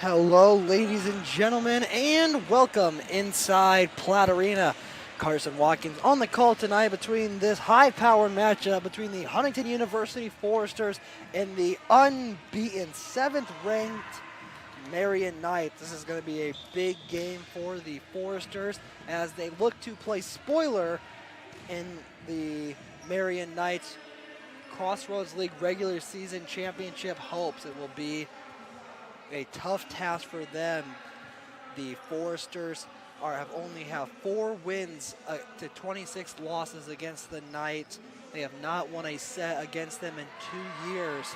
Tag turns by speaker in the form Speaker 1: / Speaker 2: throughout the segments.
Speaker 1: Hello, ladies and gentlemen, and welcome inside Platt Arena. Carson Watkins on the call tonight between this high-powered matchup between the Huntington University Foresters and the unbeaten 7th-ranked Marian Knights. This is going to be a big game for the Foresters as they look to play spoiler in the Marian Knights Crossroads League regular season championship hopes. It will be a tough task for them. The Foresters only have 4 wins to 26 losses against the Knights. They have not won a set against them in 2 years.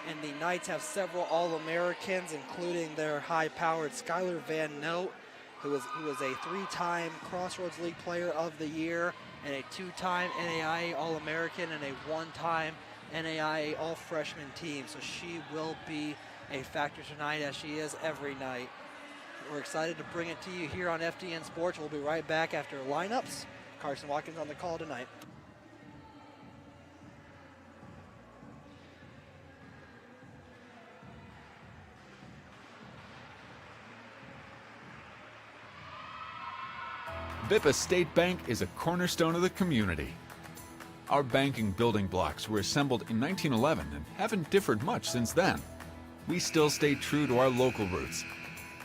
Speaker 1: And the Knights have several All-Americans, including their high-powered Skylar Van Note, who was a 3-time Crossroads League Player of the Year, and a 2-time NAIA All-American, and a 1-time NAIA All-Freshman team. So she will be a factor tonight, as she is every night. We're excited to bring it to you here on FDN Sports. We'll be right back after lineups. Carson Watkins on the call tonight.
Speaker 2: Bippa State Bank is a cornerstone of the community. Our banking building blocks were assembled in 1911 and haven't differed much since then. We still stay true to our local roots,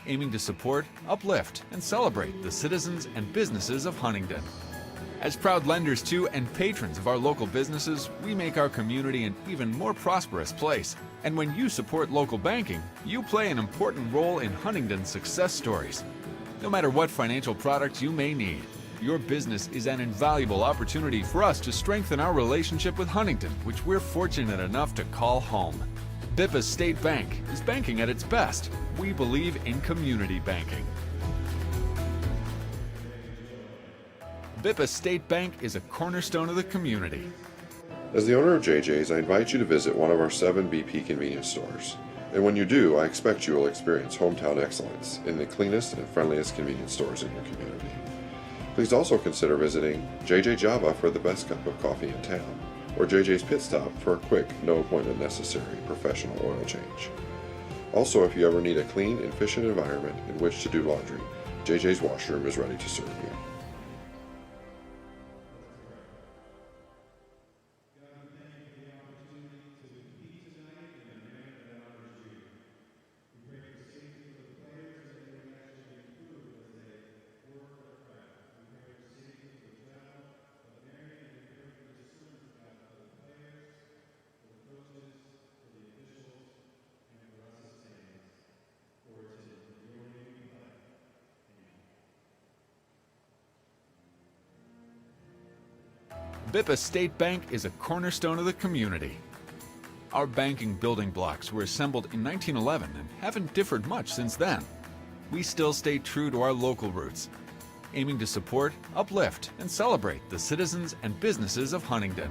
Speaker 2: aiming to support, uplift, and celebrate the citizens and businesses of Huntington. As proud lenders to and patrons of our local businesses, we make our community an even more prosperous place. And when you support local banking, you play an important role in Huntington's success stories. No matter what financial products you may need, your business is an invaluable opportunity for us to strengthen our relationship with Huntington, which we're fortunate enough to call home. Bippa State Bank is banking at its best. We believe in community banking. Bippa State Bank is a cornerstone of the community.
Speaker 3: As the owner of JJ's, I invite you to visit one of our 7 BP convenience stores. And when you do, I expect you will experience hometown excellence in the cleanest and friendliest convenience stores in your community. Please also consider visiting JJ Java for the best cup of coffee in town, or JJ's Pit Stop for a quick, no appointment necessary professional oil change. Also, if you ever need a clean and efficient environment in which to do laundry, JJ's Washroom is ready to serve you.
Speaker 2: Bippa State Bank is a cornerstone of the community. Our banking building blocks were assembled in 1911 and haven't differed much since then. We still stay true to our local roots, aiming to support, uplift, and celebrate the citizens and businesses of Huntington.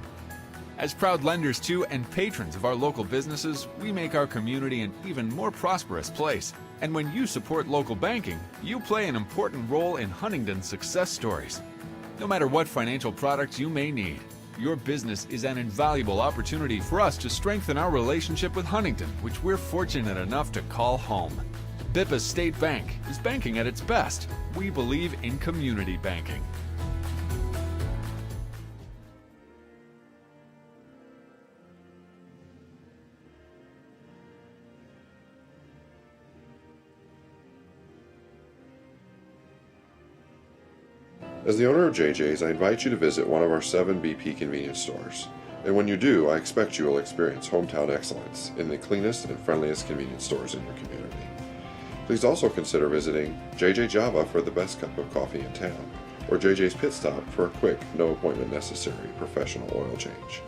Speaker 2: As proud lenders to and patrons of our local businesses, we make our community an even more prosperous place. And when you support local banking, you play an important role in Huntington's success stories. No matter what financial products you may need, your business is an invaluable opportunity for us to strengthen our relationship with Huntington, which we're fortunate enough to call home. Bippa State Bank is banking at its best. We believe in community banking.
Speaker 3: As the owner of JJ's, I invite you to visit one of our 7 BP convenience stores. And when you do, I expect you will experience hometown excellence in the cleanest and friendliest convenience stores in your community. Please also consider visiting JJ Java for the best cup of coffee in town, or JJ's Pit Stop for a quick, no appointment necessary professional oil change.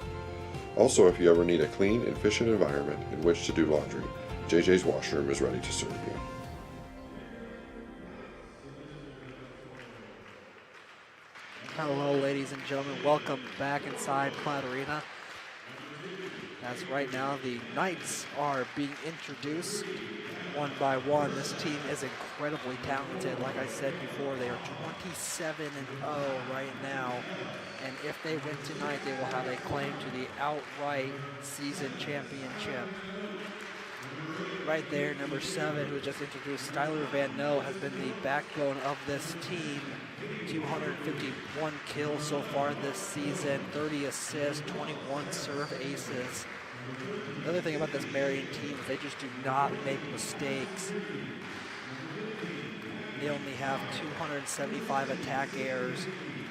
Speaker 3: Also, if you ever need a clean and efficient environment in which to do laundry, JJ's Washroom is ready to serve you.
Speaker 1: Hello, ladies and gentlemen. Welcome back inside Platt Arena. As right now the Knights are being introduced one by one. This team is incredibly talented. Like I said before, they are 27-0 right now. And if they win tonight, they will have a claim to the outright season championship. Right there, number 7, who was just introduced, Skylar Van Noe, has been the backbone of this team. 251 kills so far this season, 30 assists, 21 serve aces. The other thing about this Marian team is they just do not make mistakes. They only have 275 attack errors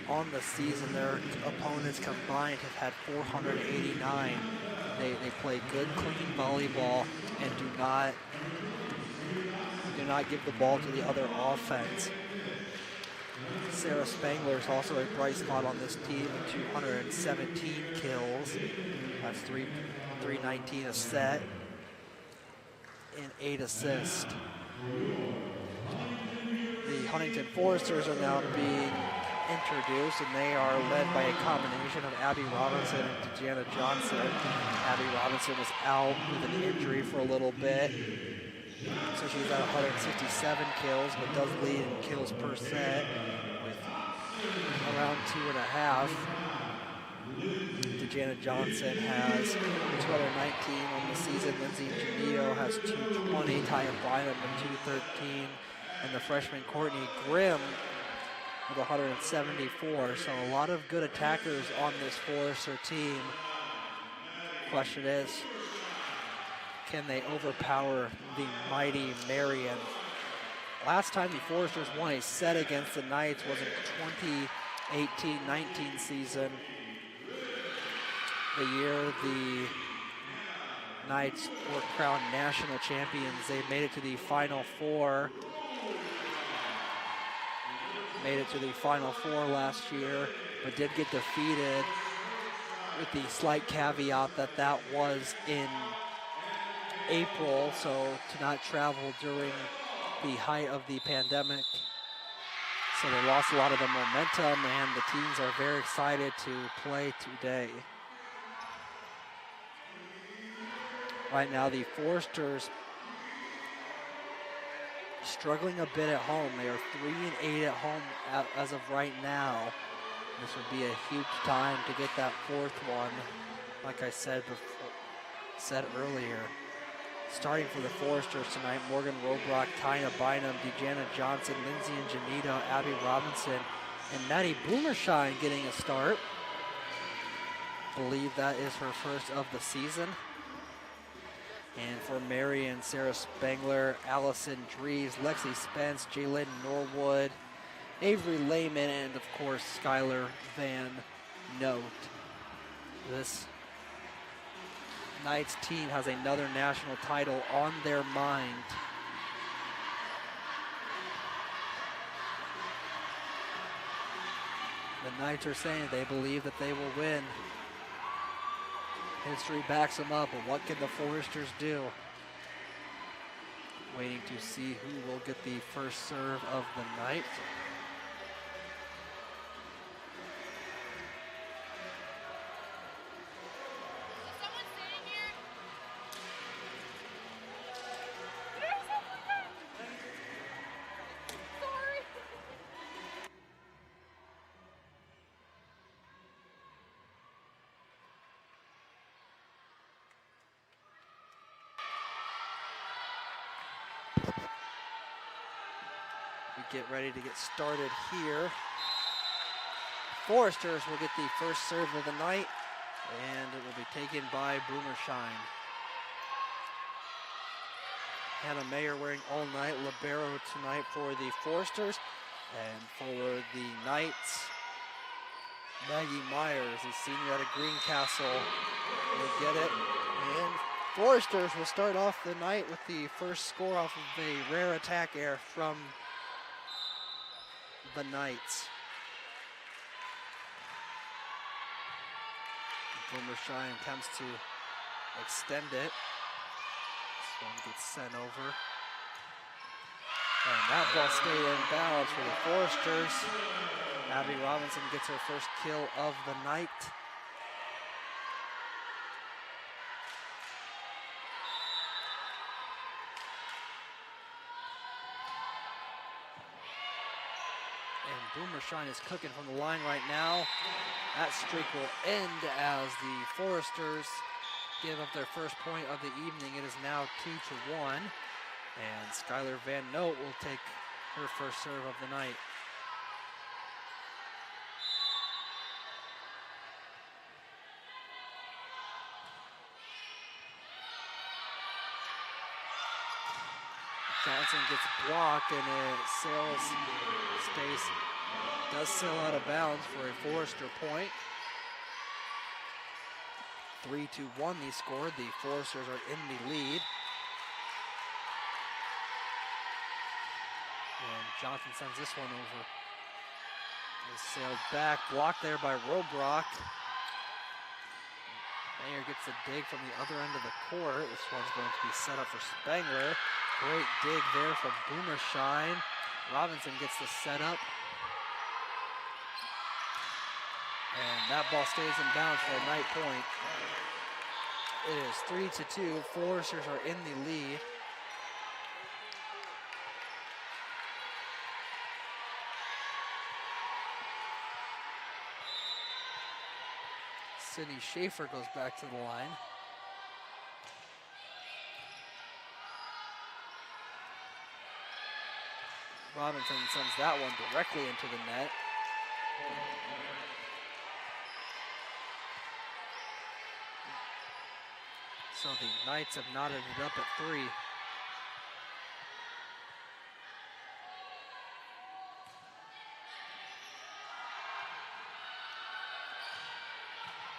Speaker 1: on the season. Their opponents combined have had 489. They play good, clean volleyball and do not give the ball to the other offense. Sarah Spangler is also a bright spot on this team with 217 kills. That's 319 a set and 8 assists. The Huntington Foresters are now being introduced, and they are led by a combination of Abby Robinson and Dejanna Johnson. Abby Robinson was out with an injury for a little bit, so she's at 167 kills, but does lead in kills per set with around 2.5. Dejanna Johnson has 219 on the season. Lindsay Janito has 220. Taya Bynum with 213. And the freshman Courtney Grimm with 174. So a lot of good attackers on this Forester team. Question is, can they overpower the mighty Marian? Last time the Foresters won a set against the Knights was in 2018-19 season. The year the Knights were crowned national champions. They made it to the Final Four. Made it to the Final Four last year, but did get defeated with the slight caveat that that was in April, so to not travel during the height of the pandemic. So they lost a lot of the momentum, and the teams are very excited to play today. Right now, the Foresters struggling a bit at home. They are 3-8 at home as of right now. This would be a huge time to get that 4th one, like I said earlier. Starting for the Foresters tonight, Morgan Robrock, Taya Bynum, Dejanna Johnson, Lindsay and Janito, Abby Robinson, and Maddie Boomershine getting a start. Believe that is her first of the season. And for Marian, Sarah Spangler, Allison Drees, Lexi Spence, Jalen Norwood, Avery Lehman, and of course, Skylar Van Noe. This Knights team has another national title on their mind. The Knights are saying they believe that they will win. History backs them up, but what can the Foresters do? Waiting to see who will get the first serve of the night. Get ready to get started here. Foresters will get the first serve of the night, and it will be taken by Boomershine. Hannah Mayer wearing all night libero tonight for the Foresters, and for the Knights, Maggie Myers, the senior out of Greencastle, will get it. And Foresters will start off the night with the first score off of a rare attack error from the Knights. Boomershine attempts to extend it. This one gets sent over. And that ball stayed in bounds for the Foresters. Abby Robinson gets her first kill of the night. Boomershine is cooking from the line right now. That streak will end as the Foresters give up their first point of the evening. It is now 2-1. And Skylar Van Note will take her first serve of the night. Johnson gets blocked and it does sail out of bounds for a Forester point. 3-1 they scored. The Foresters are in the lead. And Johnson sends this one over. It's sailed back, blocked there by Robrock. Mayer gets a dig from the other end of the court. This one's going to be set up for Spangler. Great dig there from Boomershine. Robinson gets the setup. And that ball stays in bounds for a night point. It is 3-2. Foresters are in the lead. Sydney Schaefer goes back to the line. Robinson sends that one directly into the net. So the Knights have knotted it up at 3.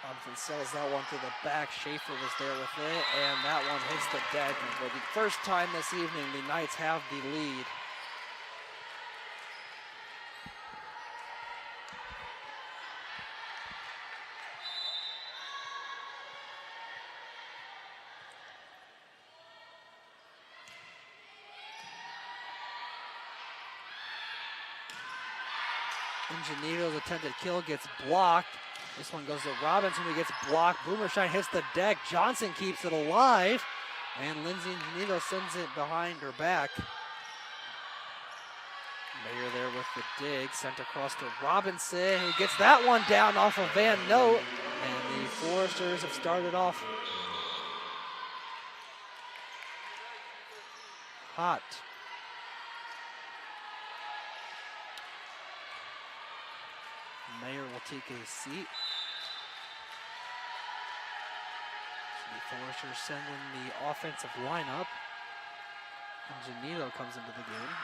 Speaker 1: Robinson sells that one to the back. Schaefer was there with it, and that one hits the deck. And for the first time this evening, the Knights have the lead. Ingenieto's attempted kill gets blocked. This one goes to Robinson, who gets blocked. Boomershine hits the deck. Johnson keeps it alive. And Lindsay Ingenito sends it behind her back. Mayer there with the dig. Sent across to Robinson, who gets that one down off of Van Note. And the Foresters have started off hot. Mayer will take a seat. So the Foresters send in the offensive lineup. And Janito comes into the game.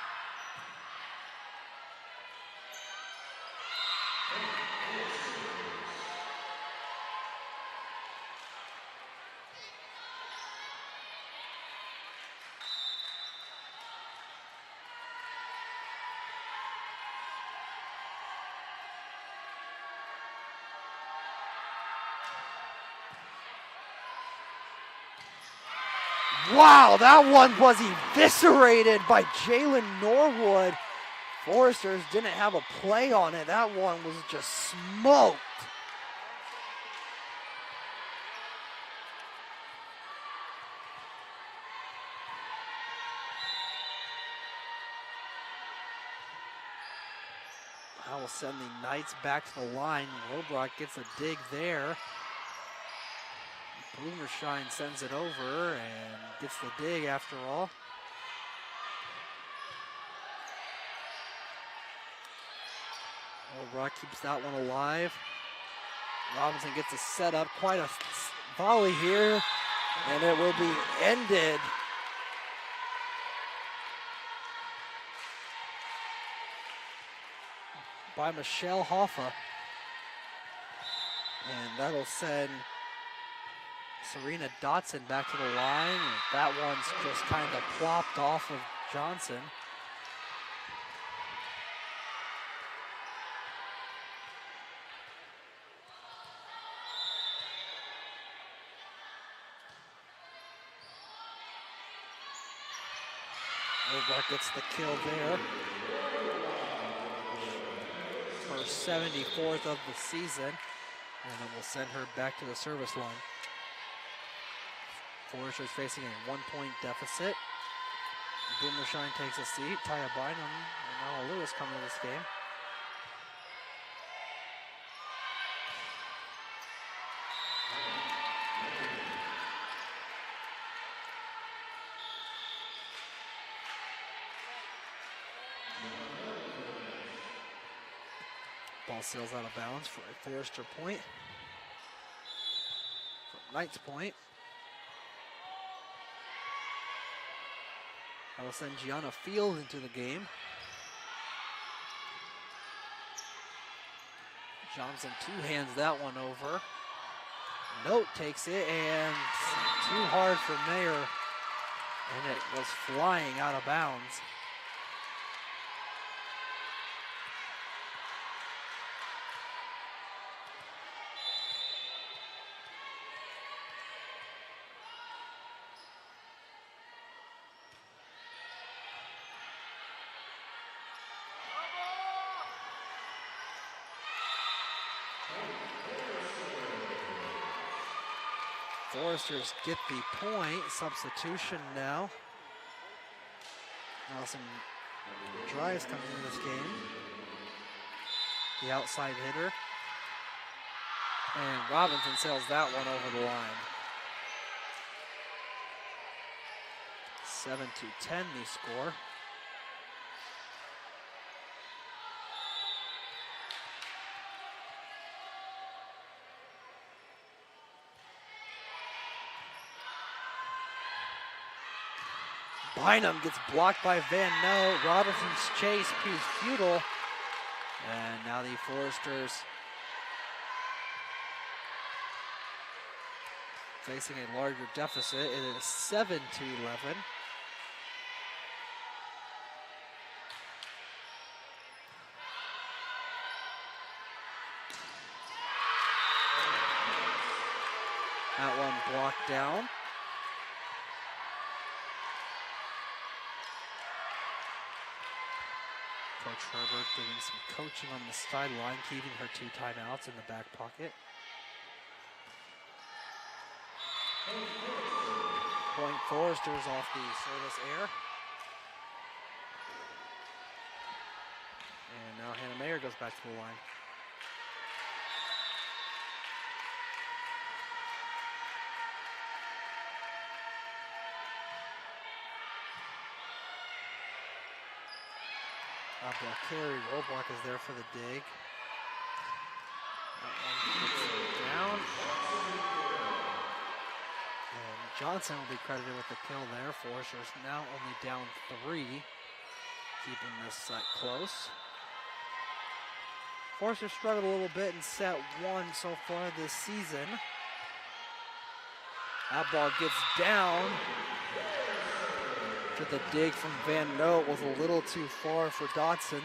Speaker 1: Wow, that one was eviscerated by Jalen Norwood. Foresters didn't have a play on it. That one was just smoked. I will send the Knights back to the line. Robrock gets a dig there. Boomershine sends it over and gets the dig after all. Robrock keeps that one alive. Robinson gets a setup, quite a volley here, and it will be ended. By Michelle Hoffa. And that'll send Serena Dotson back to the line. That one's just kind of plopped off of Johnson. Robrock gets the kill there. Her 74th of the season. And then we'll send her back to the service line. Foresters facing a 1-point deficit. Boomershine takes a seat. Taya Bynum and Anna Lewis come to this game. Ball sails out of bounds for a Forrester point. From Knight's point. That'll send Gianna Field into the game. Johnson two-hands that one over. Note takes it, and too hard for Mayer, and it was flying out of bounds. Foresters get the point. Substitution now. Allison Dries coming into this game. The outside hitter. And Robinson sails that one over the line. 7-10 the score. Bynum gets blocked by Van Noe. Robinson's chase proves futile. And now the Foresters facing a larger deficit. It is 7-11. That one blocked down. Coach Herbert doing some coaching on the sideline, keeping her 2 timeouts in the back pocket. Point Foresters off the service air. And now Hannah Mayer goes back to the line. Carey Roblox is there for the dig. That one gets down. And Johnson will be credited with the kill there. Foresters now only down 3, keeping this set close. Foresters struggled a little bit in set 1 so far this season. That ball gets down. The dig from Van Noe was a little too far for Dodson.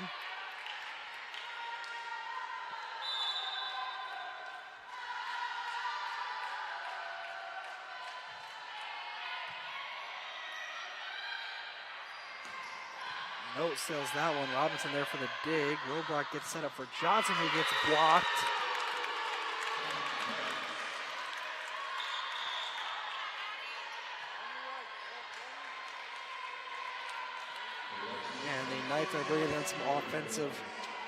Speaker 1: Note sails that one. Robinson there for the dig. Robrock gets set up for Johnson, who gets blocked. Knights are bringing in some offensive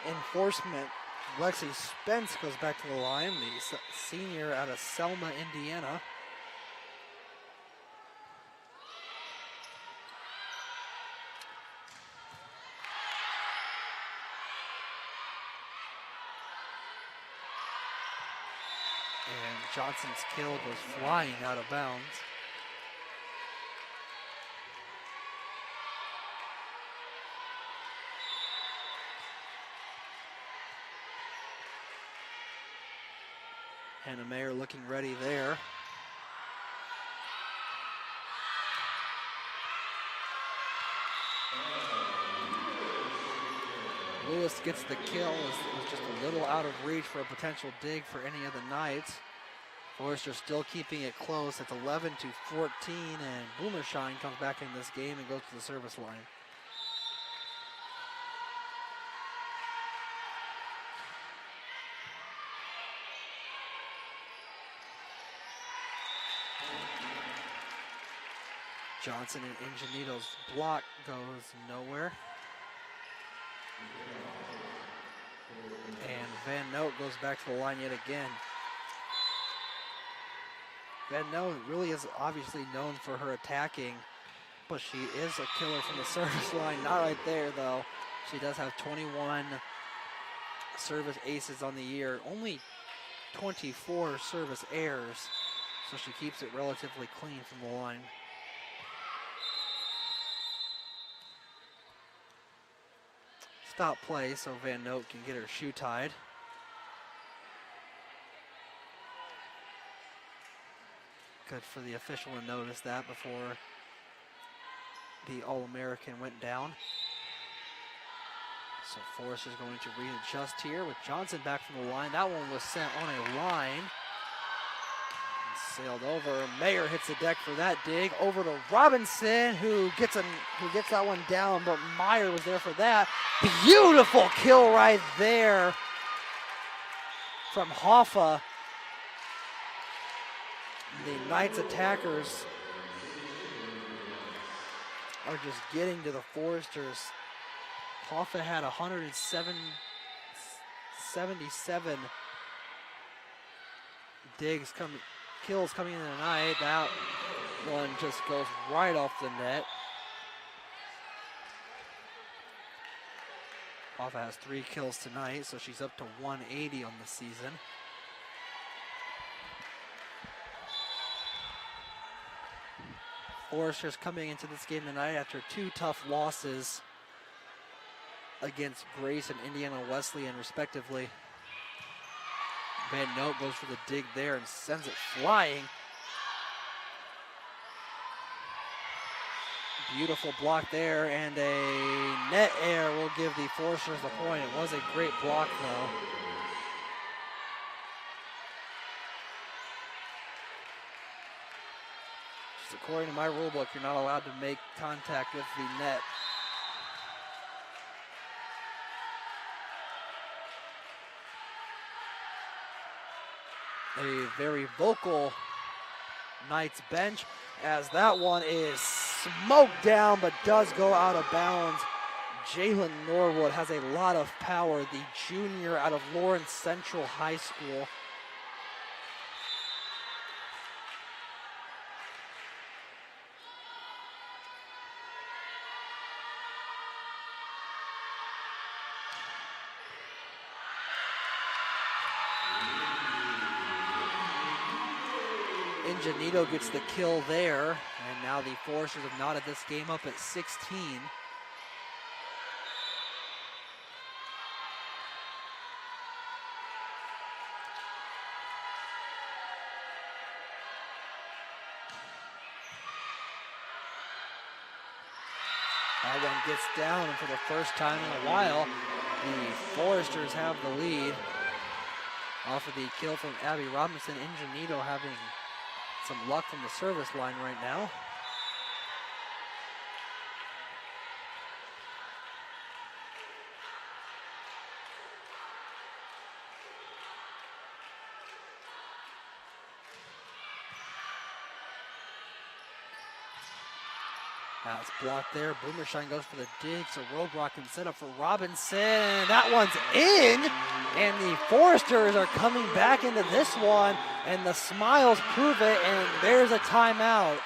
Speaker 1: enforcement. Lexi Spence goes back to the line, the senior out of Selma, Indiana. And Johnson's kill goes flying out of bounds. Hannah Mayer looking ready there. Lewis gets the kill. It was just a little out of reach for a potential dig for any of the Knights. Forrester still keeping it close. It's 11-14, and Boomershine comes back in this game and goes to the service line. Johnson and Ingenito's block goes nowhere. And Van Note goes back to the line yet again. Van Note really is obviously known for her attacking, but she is a killer from the service line. Not right there, though. She does have 21 service aces on the year, only 24 service errors, so she keeps it relatively clean from the line. Stop play so Van Note can get her shoe tied. Good for the official to notice that before the All-American went down. So Forrester's going to readjust here with Johnson back from the line. That one was sent on a line. And sailed over. Mayer hits the deck for that dig. Over to Robinson, who gets that one down, but Meyer was there for that. Beautiful kill right there from Hoffa. The Knights attackers are just getting to the Foresters. Hoffa had 177 kills coming in tonight. That one just goes right off the net. Hoffa has 3 kills tonight, so she's up to 180 on the season. Foresters coming into this game tonight after 2 tough losses against Grace and Indiana Wesleyan, respectively. Van Note goes for the dig there and sends it flying. Beautiful block there, and a net air will give the Foresters the point. It was a great block, though. Just according to my rule book, you're not allowed to make contact with the net. A very vocal Knights bench, as that one is smoked down but does go out of bounds. Jalen Norwood has a lot of power, the junior out of Lawrence Central High School. Ingenito gets the kill there, and now the Foresters have knotted this game up at 16. That one gets down, and for the first time in a while, the Foresters have the lead. Off of the kill from Abby Robinson, Ingenito having some luck from the service line right now. That's blocked there. Boomershine goes for the dig, so Robrock can set up for Robinson. That one's in, and the Foresters are coming back into this one, and the Smiles prove it, and there's a timeout.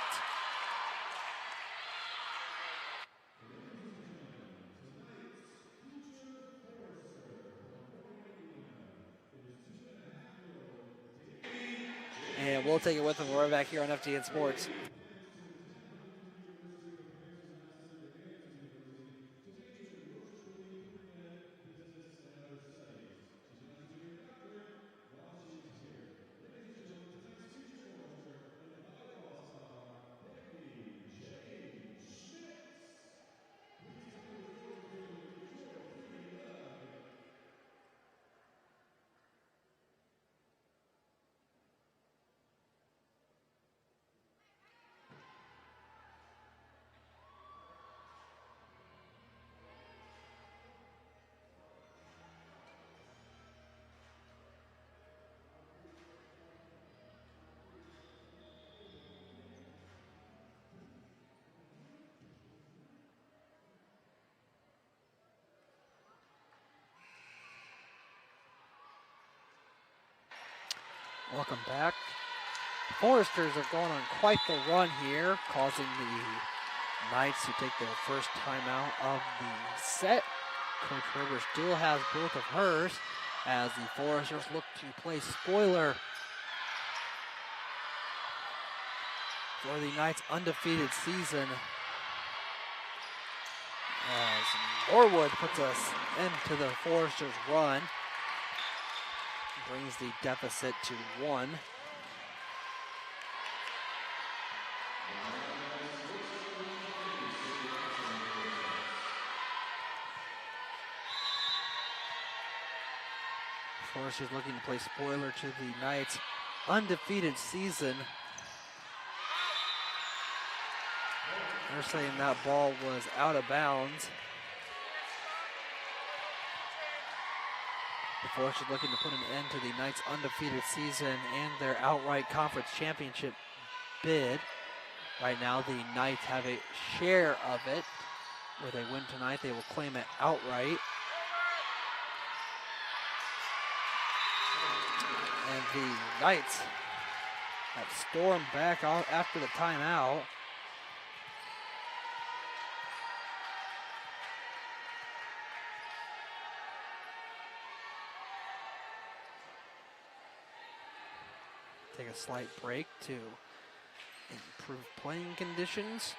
Speaker 1: And we'll take it with them. We're right back here on FTN Sports. Welcome back. Foresters are going on quite the run here, causing the Knights to take their first timeout of the set. Coach Herbert still has both of hers as the Foresters look to play spoiler for the Knights' undefeated season. As Norwood puts us into the Foresters' run, brings the deficit to 1. Foresters looking to play spoiler to the Knights' undefeated season. They're saying that ball was out of bounds. The Foresters looking to put an end to the Knights' undefeated season and their outright conference championship bid. Right now, the Knights have a share of it. Where they win tonight, they will claim it outright. And the Knights have stormed back out after the timeout. Take a slight break to improve playing conditions.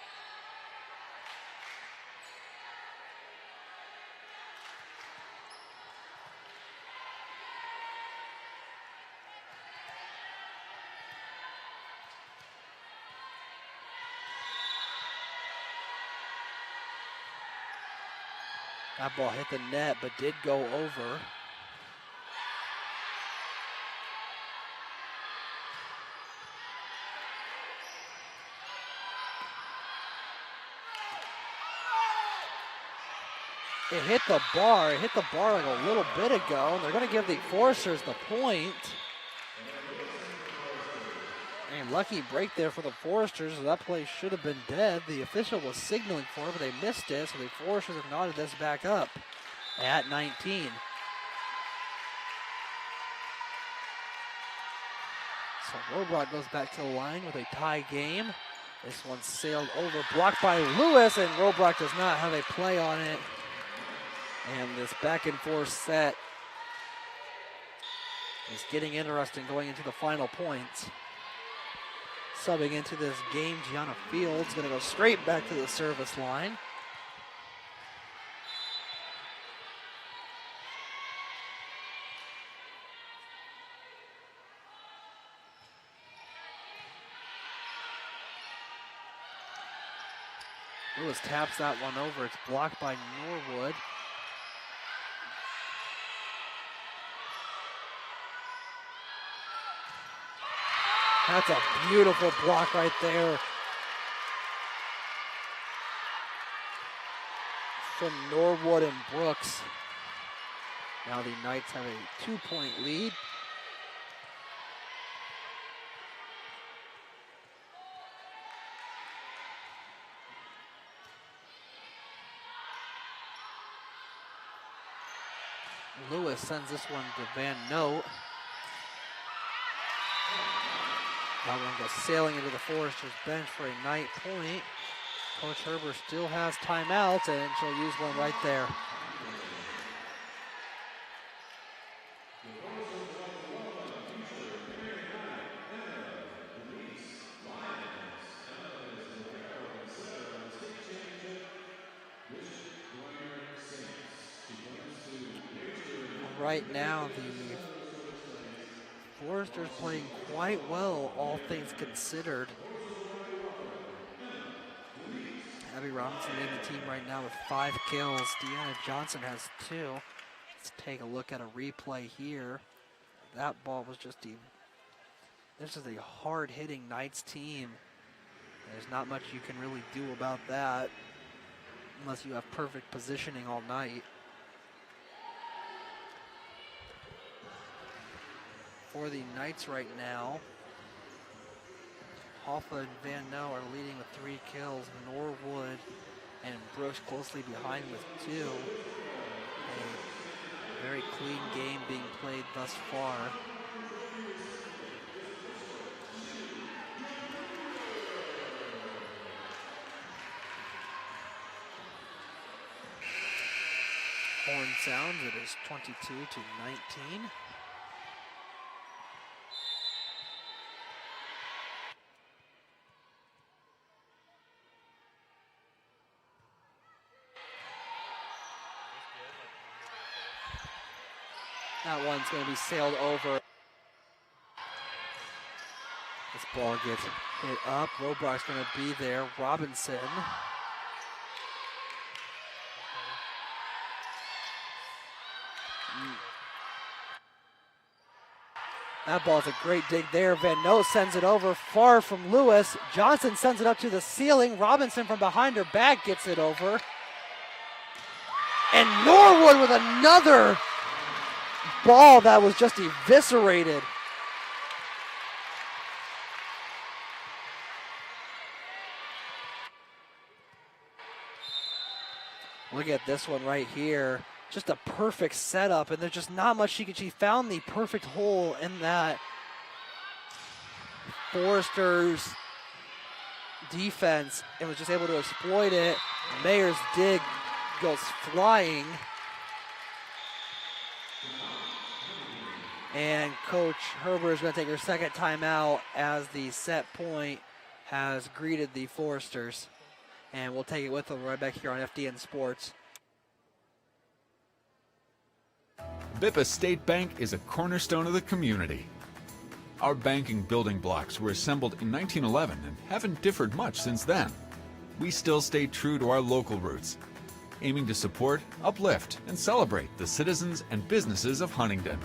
Speaker 1: That ball hit the net, but did go over. It hit the bar. It hit the bar like a little bit ago. And they're going to give the Foresters the point. And lucky break there for the Foresters. That play should have been dead. The official was signaling for it, but they missed it. So the Foresters have knotted this back up at 19. So Robrock goes back to the line with a tie game. This one sailed over, blocked by Lewis, and Robrock does not have a play on it. And this back and forth set is getting interesting going into the final points. Subbing into this game, Gianna Fields going to go straight back to the service line. Lewis taps that one over. It's blocked by Norwood. That's a beautiful block right there from Norwood and Brooks. Now the Knights have a 2-point lead. Lewis sends this one to Van Note. That one goes sailing into the Foresters bench for a night point. Coach Herbert still has timeouts, and she'll use one right there. Right now, the Foresters playing quite well, all things considered. Abby Robinson leading the team right now with 5 kills. Deanna Johnson has 2. Let's take a look at a replay here. That ball was just this is a hard-hitting Knights team. There's not much you can really do about that unless you have perfect positioning all night. For the Knights right now, Hoffa and Van Noe are leading with 3 kills. Norwood and Brooks closely behind with 2. A very clean game being played thus far. Horn sounds. It is 22-19. That one's going to be sailed over. This ball gets hit up. Robrock's going to be there. Robinson. That ball's a great dig there. Van Noot sends it over far from Lewis. Johnson sends it up to the ceiling. Robinson from behind her back gets it over. And Norwood with another ball that was just eviscerated. Look at this one right here. Just a perfect setup, and there's just not much she could. She found the perfect hole in that Foresters defense and was just able to exploit it. Mayer's dig goes flying. And Coach Herbert is going to take her second timeout as the set point has greeted the Foresters. And we'll take it with them right back here on FDN Sports.
Speaker 2: Bippa State Bank is a cornerstone of the community. Our banking building blocks were assembled in 1911 and haven't differed much since then. We still stay true to our local roots, aiming to support, uplift, and celebrate the citizens and businesses of Huntington.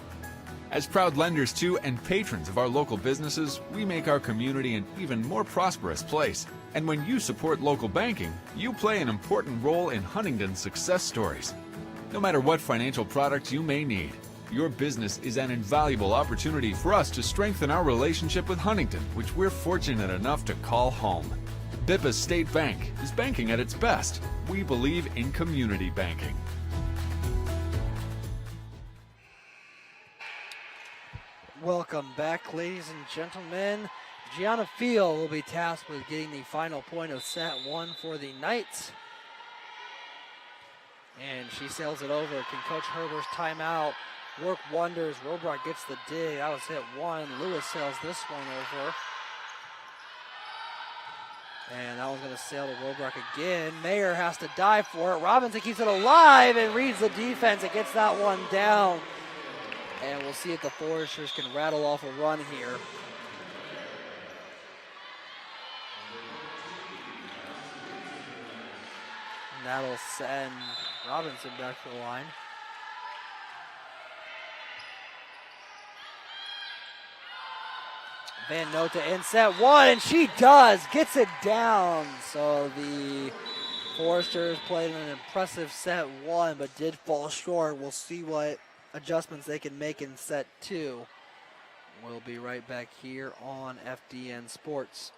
Speaker 2: As proud lenders to and patrons of our local businesses, we make our community an even more prosperous place. And when you support local banking, you play an important role in Huntington's success stories. No matter what financial products you may need, your business is an invaluable opportunity for us to strengthen our relationship with Huntington, which we're fortunate enough to call home. Bippa State Bank is banking at its best. We believe in community banking.
Speaker 1: Welcome back, ladies and gentlemen. Gianna Field will be tasked with getting the final point of set one for the Knights. And she sails it over. Can Coach Herbert's timeout work wonders? Robrock gets the dig. That was hit one. Lewis sails this one over. And that one's going to sail to Robrock again. Mayer has to dive for it. Robinson keeps it alive and reads the defense and gets that one down. And we'll see if the Foresters can rattle off a run here. And that'll send Robinson back to the line. Van Noot to end set one, and she does, gets it down. So the Foresters played an impressive set one, but did fall short. We'll see what adjustments they can make in set two. We'll be right back here on FDN Sports.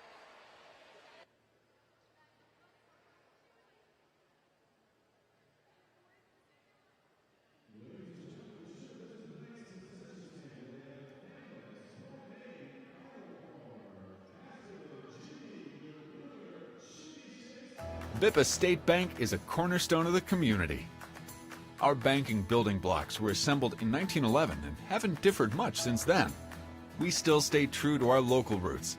Speaker 2: Bippa State Bank is a cornerstone of the community. Our banking building blocks were assembled in 1911 and haven't differed much since then. We still stay true to our local roots,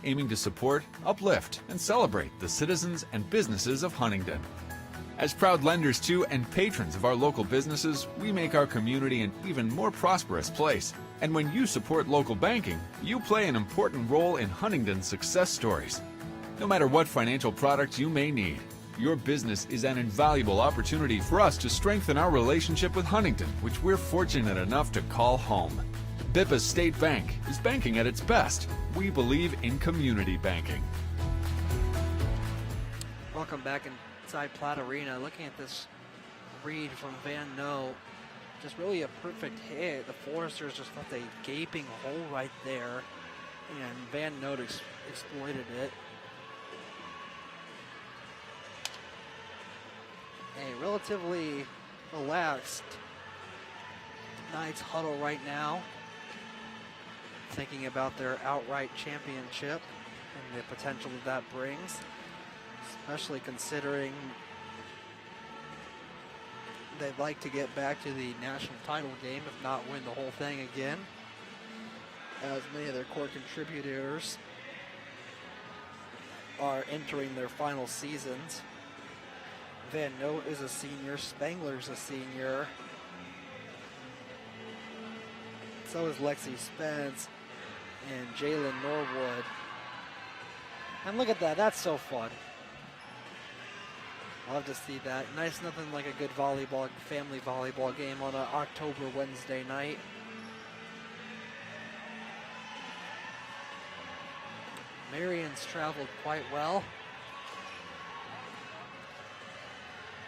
Speaker 2: aiming to support, uplift, and celebrate the citizens and businesses of Huntington. As proud lenders to and patrons of our local businesses, we make our community an even more prosperous place. And when you support local banking, you play an important role in Huntington's success stories. No matter what financial products you may need, your business is an invaluable opportunity for us to strengthen our relationship with Huntington, which we're fortunate enough to call home. Bippa State Bank is banking at its best. We believe in community banking.
Speaker 1: Welcome back inside Platt Arena. Looking at this read from Van Noot, just really a perfect hit. The Foresters just left a gaping hole right there, and Van Noot exploited it. A relatively relaxed Knights huddle right now, thinking about their outright championship and the potential that brings, especially considering they'd like to get back to the national title game, if not win the whole thing again, as many of their core contributors are entering their final seasons. Van Noot is a senior, Spangler's a senior. So is Lexi Spence and Jalen Norwood. And look at that, that's so fun. Love to see that. Nice, nothing like a good volleyball, family volleyball game on an October Wednesday night. Marian's traveled quite well.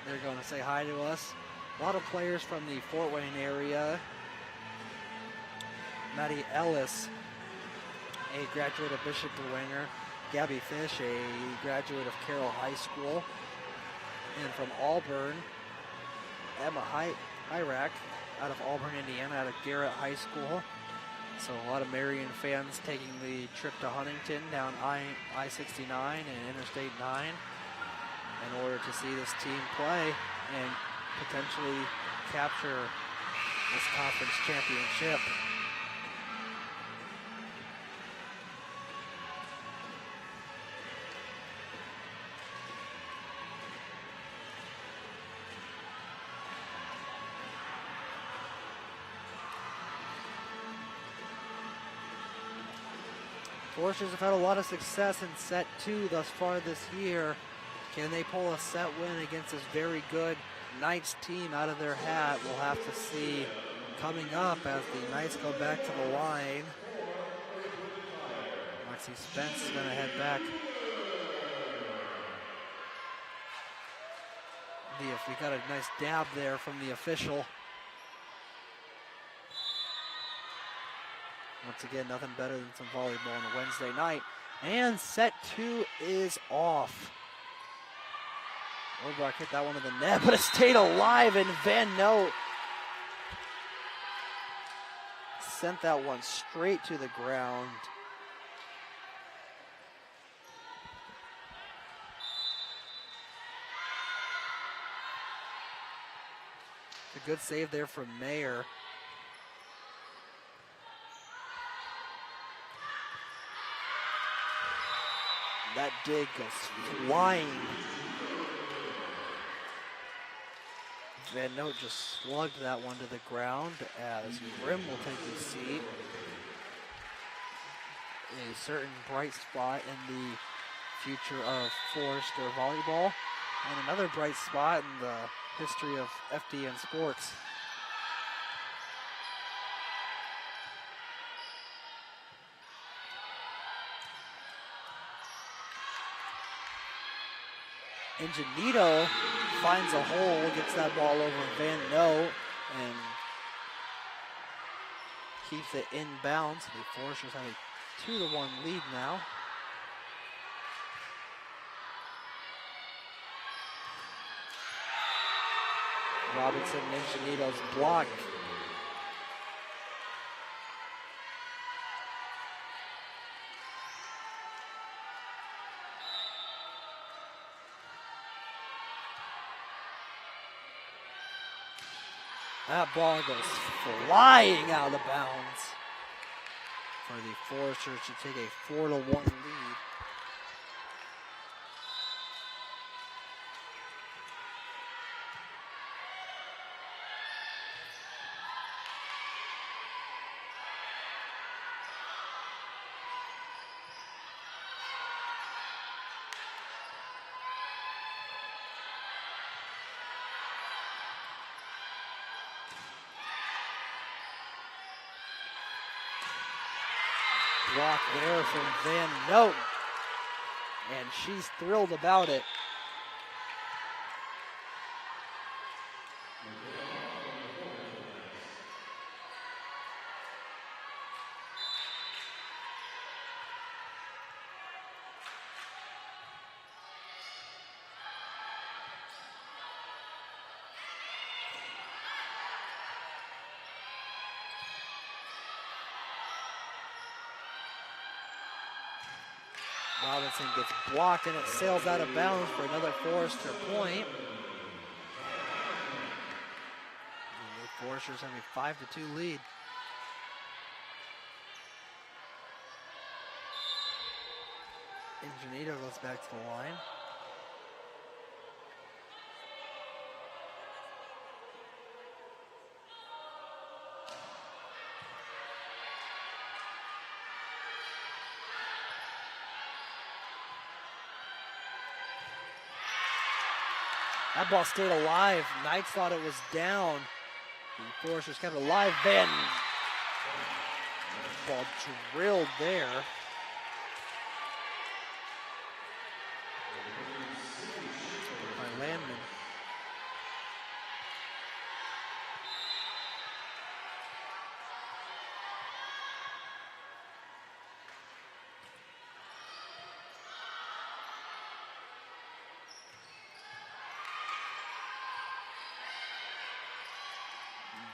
Speaker 1: They're going to say hi to us. A lot of players from the Fort Wayne area. Maddie Ellis, a graduate of Bishop Dwenger. Gabby Fish, a graduate of Carroll High School. And from Auburn, Emma Hyrak, out of Auburn, Indiana, out of Garrett High School. So a lot of Marian fans taking the trip to Huntington down I-69 and Interstate 9 in order to see this team play and potentially capture this conference championship. Foresters have had a lot of success in set 2 thus far this year. Can they pull a set win against this very good Knights team out of their hat? We'll have to see coming up as the Knights go back to the line. Lexi Spence is going to head back. We got a nice dab there from the official. Once again, nothing better than some volleyball on a Wednesday night. And set 2 is off. Obrock hit that one in the net, but it stayed alive, and Van Noot sent that one straight to the ground. A good save there from Mayer. That dig goes flying. Van Noot just slugged that one to the ground as Grimm will take his seat. A certain bright spot in the future of Forester volleyball, and another bright spot in the history of FDN sports. Ingenito finds a hole, gets that ball over Van Noot, and keeps it in bounds. The Foresters have a 2-1 lead now. Robinson and Ingenito's block. That ball goes flying out of bounds for the Foresters to take a 4-1 lead. Block there from Van Noot, and she's thrilled about it. Robinson gets blocked and it sails out of bounds for another Forester point. Foresters have a 5-2 lead. Ingenito goes back to the line. That ball stayed alive. Knights thought it was down. The Foresters kept it alive. Van ball drilled there. By Landman.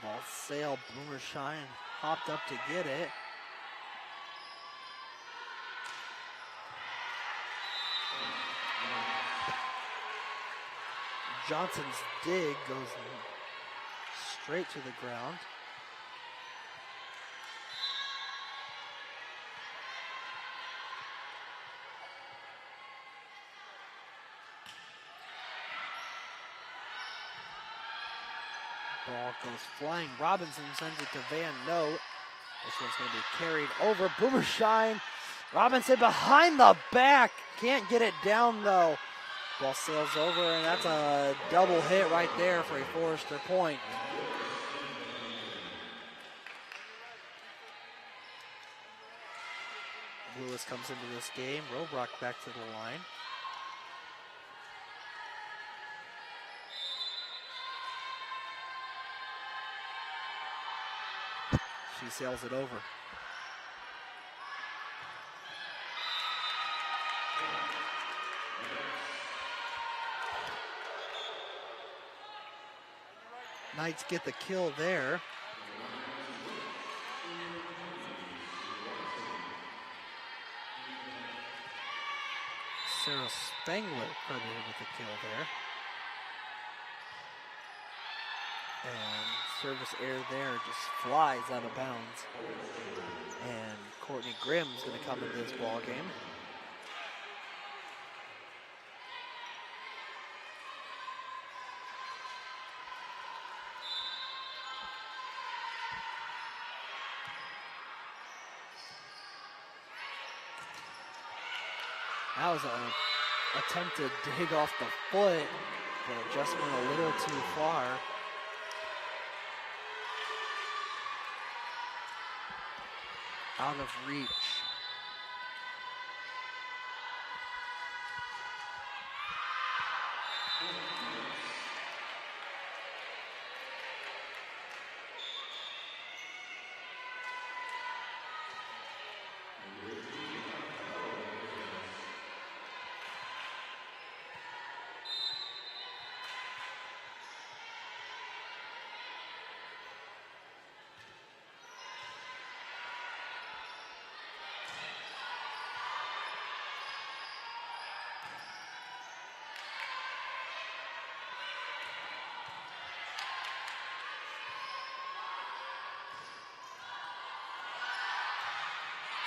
Speaker 1: Ball sailed, Boomer Shine hopped up to get it. Johnson's dig goes straight to the ground. Ball goes flying. Robinson sends it to Van Note. This one's going to be carried over. Boomer Shine. Robinson behind the back. Can't get it down though. Ball sails over, and that's a double hit right there for a Forester point. Lewis comes into this game. Robrock back to the line. She sails it over. Knights get the kill there. Sarah Spangler credited with the kill there. And service air there just flies out of bounds. And Courtney Grimm's going to come into this ball game. That was an attempted dig off the foot, but it just went a little too far. Out of reach.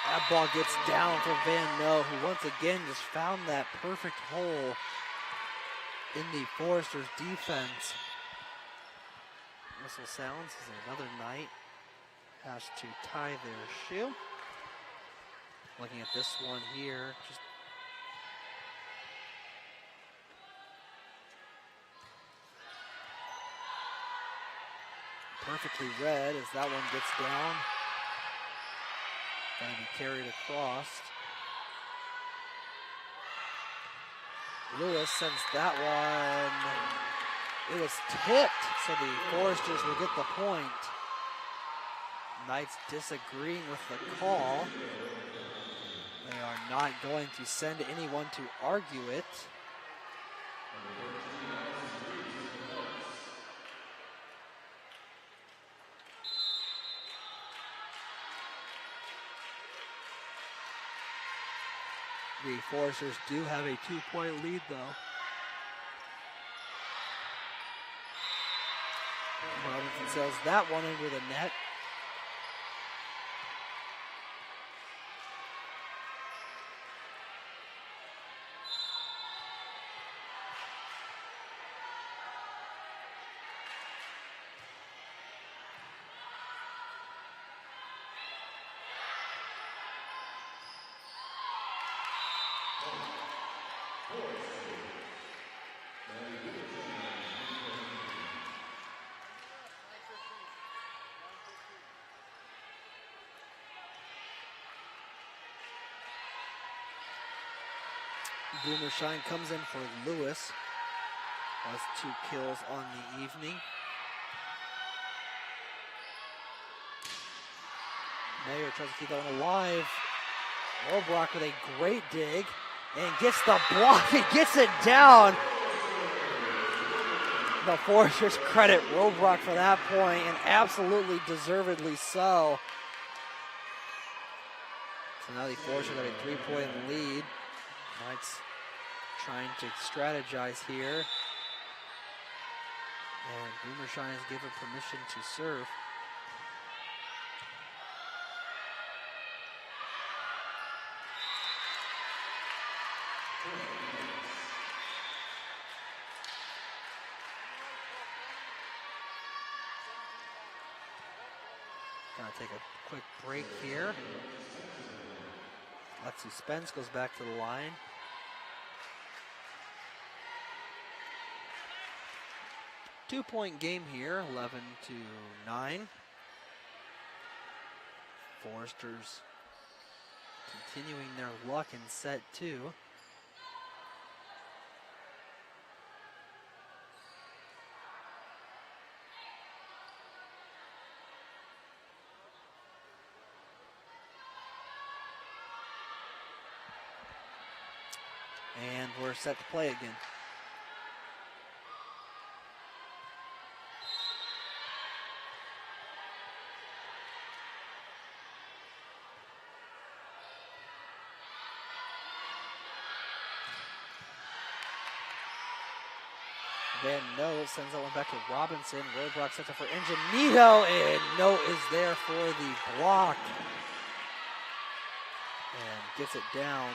Speaker 1: That ball gets down for Van Noe, who once again just found that perfect hole in the Foresters' defense. Whistle sounds as another Knight has to tie their shoe. Looking at this one here, just perfectly read as that one gets down. Going to be carried across. Lewis sends that one. It was tipped, so the Foresters will get the point. Knights disagreeing with the call. They are not going to send anyone to argue it. The Foresters do have a 2-point lead though. Robinson sails that one into the net. Boomershine comes in for Lewis. Has 2 kills on the evening. Mayer tries to keep that one alive. Robrock with a great dig and gets the block. He gets it down. The Foresters credit Robrock for that point, and absolutely deservedly so. So now the Foresters have a 3-point lead. Knights trying to strategize here. And Boomershine is given permission to serve. Gonna take a quick break here. Lexi Spence goes back to the line. Two-point game here, 11-9. Foresters continuing their luck in set 2. And we're set to play again. Van Note sends that one back to Robinson. Robrock sets it for Ingenito, and Note is there for the block. And gets it down.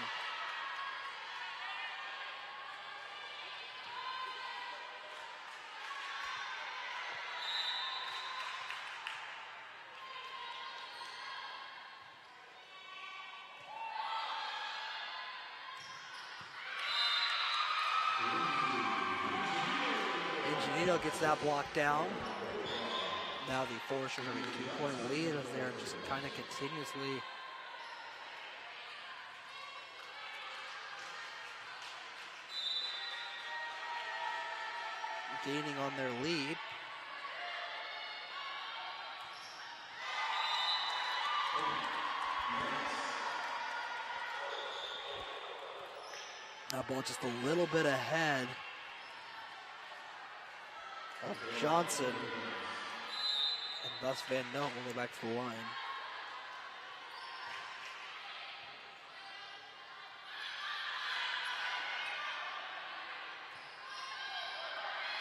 Speaker 1: Ingenito gets that block down. Now the Foresters have a 2-point lead as they're just kind of continuously gaining on their lead. That ball just a little bit ahead of Johnson, and thus Van Note will go back to the line.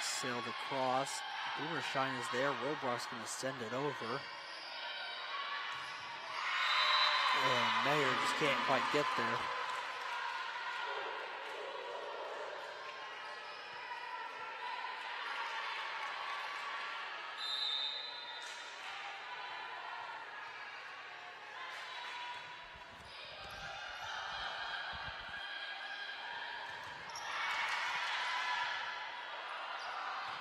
Speaker 1: Sailed across. Boomershine is there. Robrock's going to send it over. And Mayer just can't quite get there.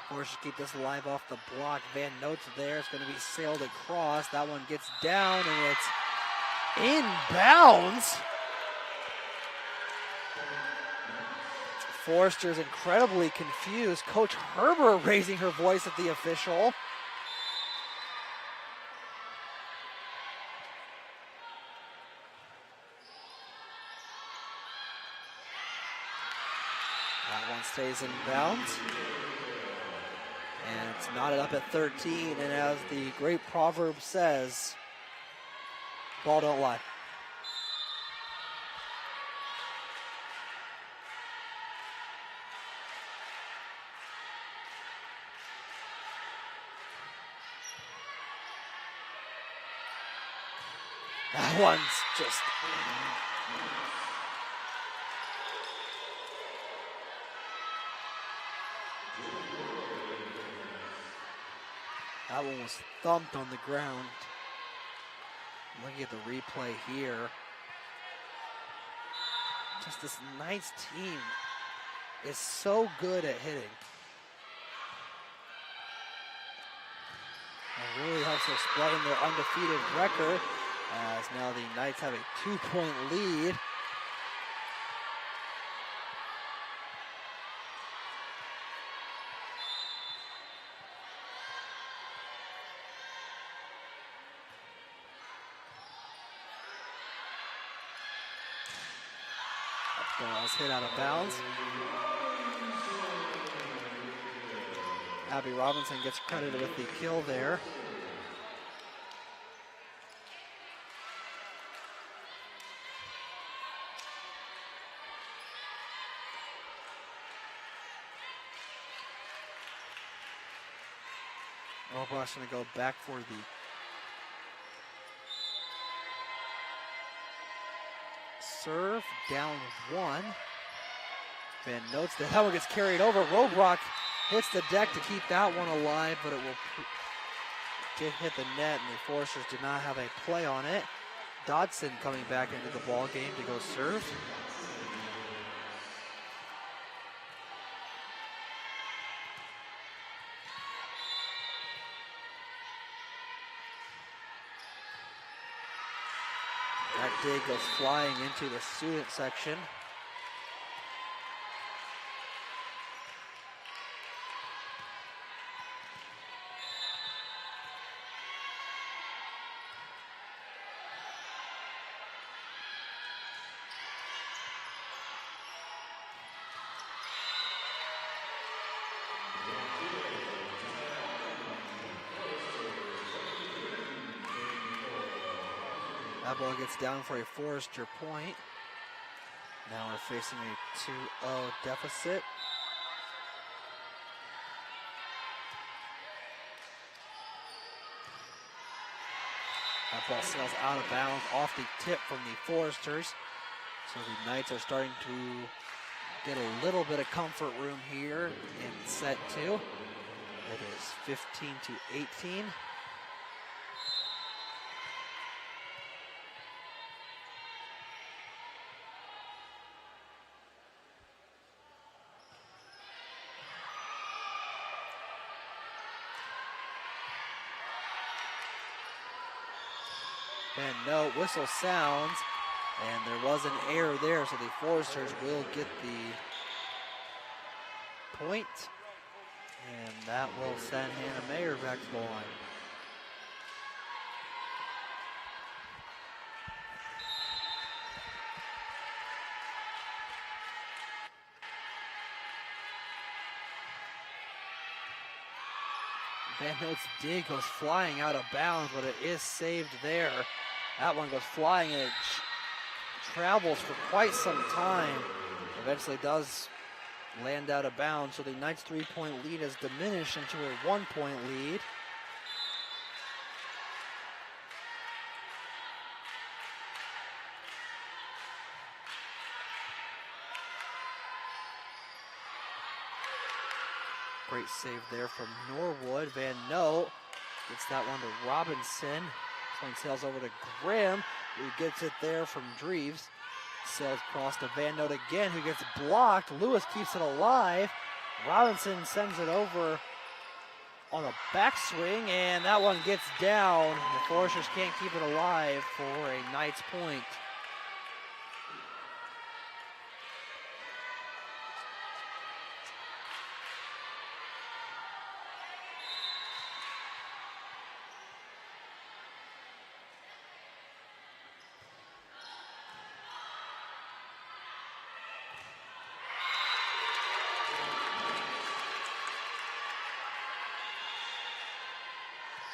Speaker 1: Foresters keep this alive off the block. Van Note's there. It's going to be sailed across. That one gets down, and it's inbounds. Foresters incredibly confused. Coach Herber raising her voice at the official. That one stays in bounds. And it's knotted up at 13, and as the great proverb says, ball don't lie. That one's just... That one was thumped on the ground. Looking at the replay here. Just this Knights team is so good at hitting. It really helps them spread in their undefeated record, as now the Knights have a 2-point lead. That ball is hit out of bounds. Abby Robinson gets credited with the kill there. Robo's going to go back for the serve, down 1. Van Notes, that one gets carried over. Robrock hits the deck to keep that one alive, but it will did hit the net, and the Foresters did not have a play on it. Dodson coming back into the ball game to go serve. That dig goes flying into the student section. That ball gets down for a Forester point. Now we're facing a 2-0 deficit. That ball sails out of bounds off the tip from the Foresters. So the Knights are starting to get a little bit of comfort room here in set 2. It is 15-18. And no whistle sounds, and there was an error there, so the Foresters will get the point, and that will send Hannah Mayer back to the line. Van Note's dig goes flying out of bounds, but it is saved there. That one goes flying and it travels for quite some time. Eventually does land out of bounds, so the Knights' 3-point lead has diminished into a 1-point lead. Great save there from Norwood. Van Note gets that one to Robinson. This one sails over to Grimm, who gets it there from Dreves. Sails across to Van Note again, who gets blocked. Lewis keeps it alive. Robinson sends it over on a backswing, and that one gets down. The Foresters can't keep it alive for a Knights point.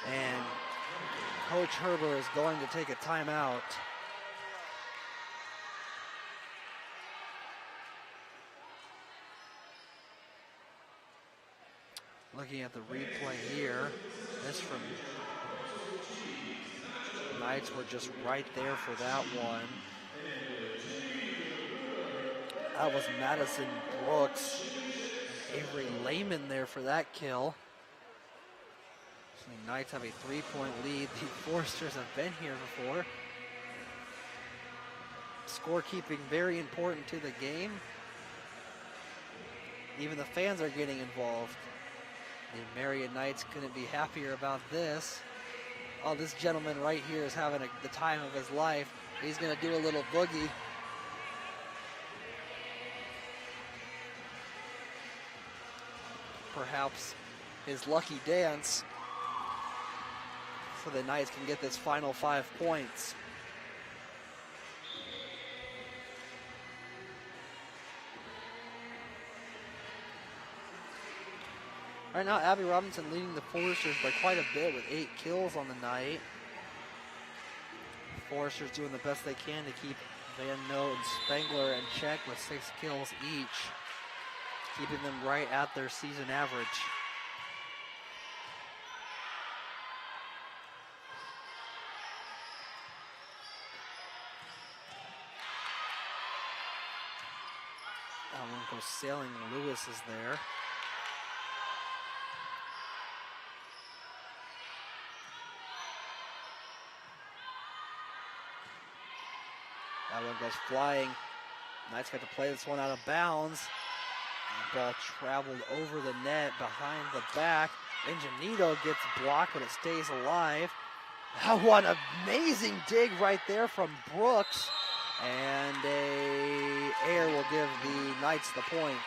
Speaker 1: And Coach Herber is going to take a timeout. Looking at the replay here, this from Knights were just right there for that one. That was Madison Brooks and Avery Lehman there for that kill. So the Knights have a 3-point lead. The Foresters have been here before. Scorekeeping very important to the game. Even the fans are getting involved. The Marian Knights couldn't be happier about this. Oh, this gentleman right here is having the time of his life. He's going to do a little boogie. Perhaps his lucky dance so the Knights can get this final 5 points. Right now, Abby Robinson leading the Foresters by quite a bit with 8 kills on the night. Foresters doing the best they can to keep Van Note and Spengler in check with 6 kills each, keeping them right at their season average. That one goes sailing. Lewis is there. That one goes flying. Knights got to play this one out of bounds. The ball traveled over the net behind the back. Ingenito gets blocked, but it stays alive. That one, amazing dig right there from Brooks. And a air will give the Knights the point.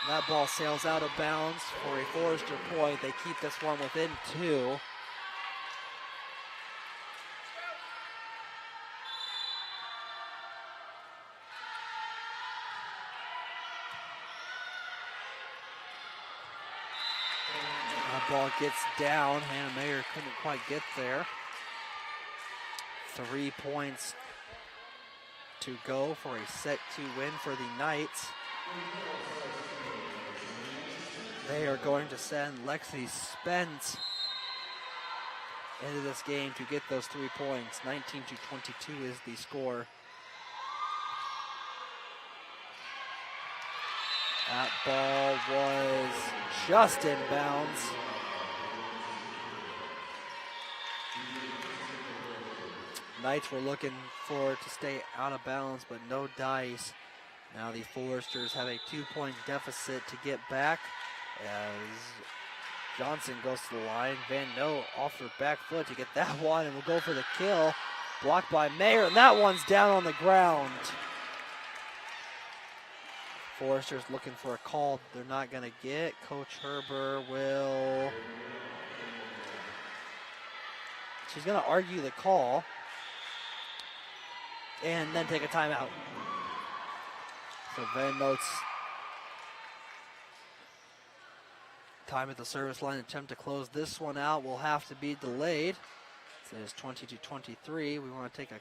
Speaker 1: That ball sails out of bounds for a Forester point. They keep this one within 2. That ball gets down. Hannah Mayer couldn't quite get there. 3 points to go for a set 2 win for the Knights. They are going to send Lexi Spence into this game to get those 3 points. 19-22 is the score. That ball was just in bounds. Knights were looking for it to stay out of bounds, but no dice. Now the Foresters have a 2-point deficit to get back as Johnson goes to the line. Van Noot off her back foot to get that one and will go for the kill. Blocked by Mayer, and that one's down on the ground. Foresters looking for a call they're not going to get. Coach Herber will... She's going to argue the call and then take a timeout. So Van Noot's time at the service line attempt to close this one out will have to be delayed. So it's 20-23. We want to take a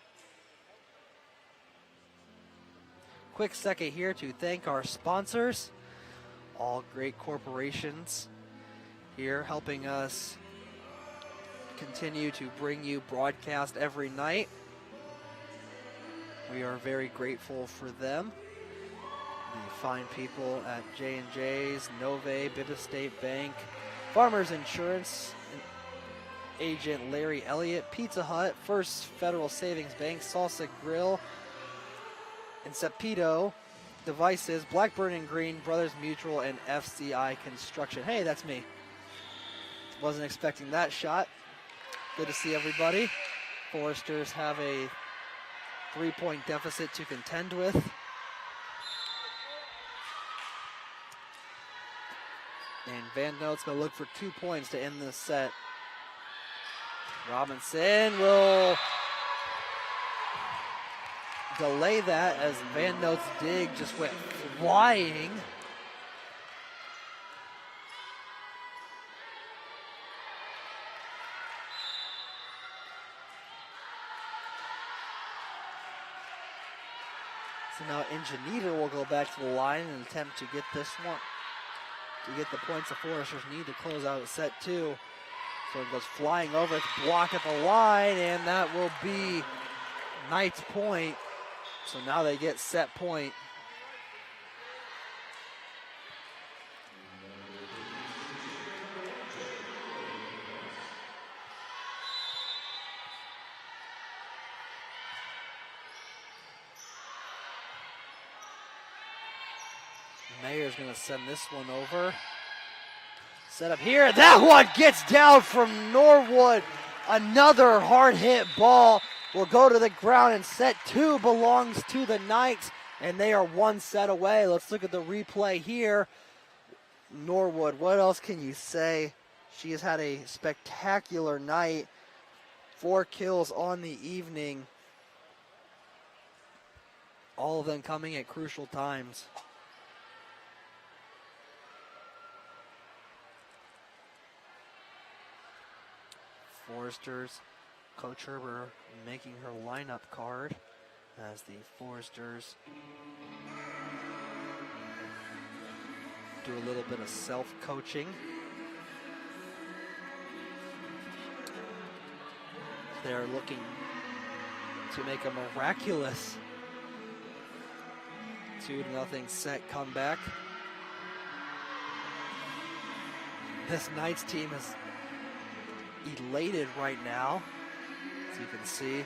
Speaker 1: quick second here to thank our sponsors, all great corporations here helping us continue to bring you broadcast every night. We are very grateful for them. The fine people at J&J's, Nove, Bibb State Bank, Farmers Insurance, Agent Larry Elliott, Pizza Hut, First Federal Savings Bank, Salsa Grill, and Cepito Devices, Blackburn and Green, Brothers Mutual, and FCI Construction. Hey, that's me. Wasn't expecting that shot. Good to see everybody. Foresters have a 3-point deficit to contend with. Van Note's going to look for 2 points to end this set. Robinson will delay that as Van Note's dig just went flying. So now Ingenita will go back to the line and attempt to get this one, to get the points the Foresters need to close out set 2. So it goes flying over, it's blocked at the line, and that will be Knight's point. So now they get set point. Mayer's going to send this one over. Set up here. That one gets down from Norwood. Another hard hit ball will go to the ground, and set 2 belongs to the Knights, and they are 1 set away. Let's look at the replay here. Norwood, what else can you say? She has had a spectacular night. 4 kills on the evening. All of them coming at crucial times. Foresters, Coach Herber making her lineup card as the Foresters do a little bit of self-coaching. They're looking to make a miraculous 2-0 set comeback. This Knights team is elated right now, as you can see,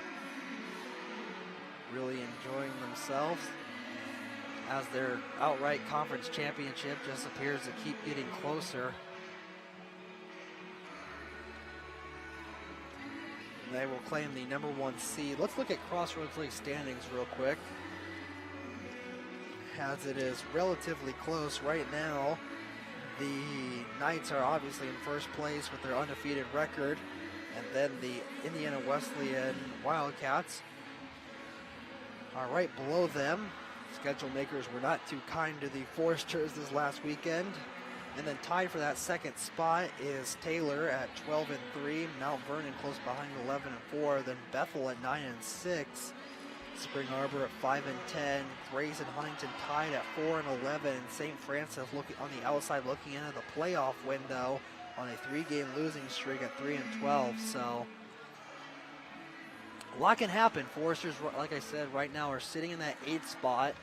Speaker 1: really enjoying themselves as their outright conference championship just appears to keep getting closer. And they will claim the #1 seed. Let's look at Crossroads League standings real quick, as it is relatively close right now. The Knights are obviously in first place with their undefeated record, and then the Indiana Wesleyan Wildcats are right below them. Schedule makers were not too kind to the Foresters this last weekend. And then tied for that second spot is Taylor at 12-3, Mount Vernon close behind 11-4, then Bethel at 9-6. Spring Arbor at 5-10, Grace and Huntington tied at 4-11, and St. Francis looking on the outside, looking into the playoff window on a 3-game losing streak at 3-12. So a lot can happen. Foresters, like I said, right now are sitting in that 8th spot.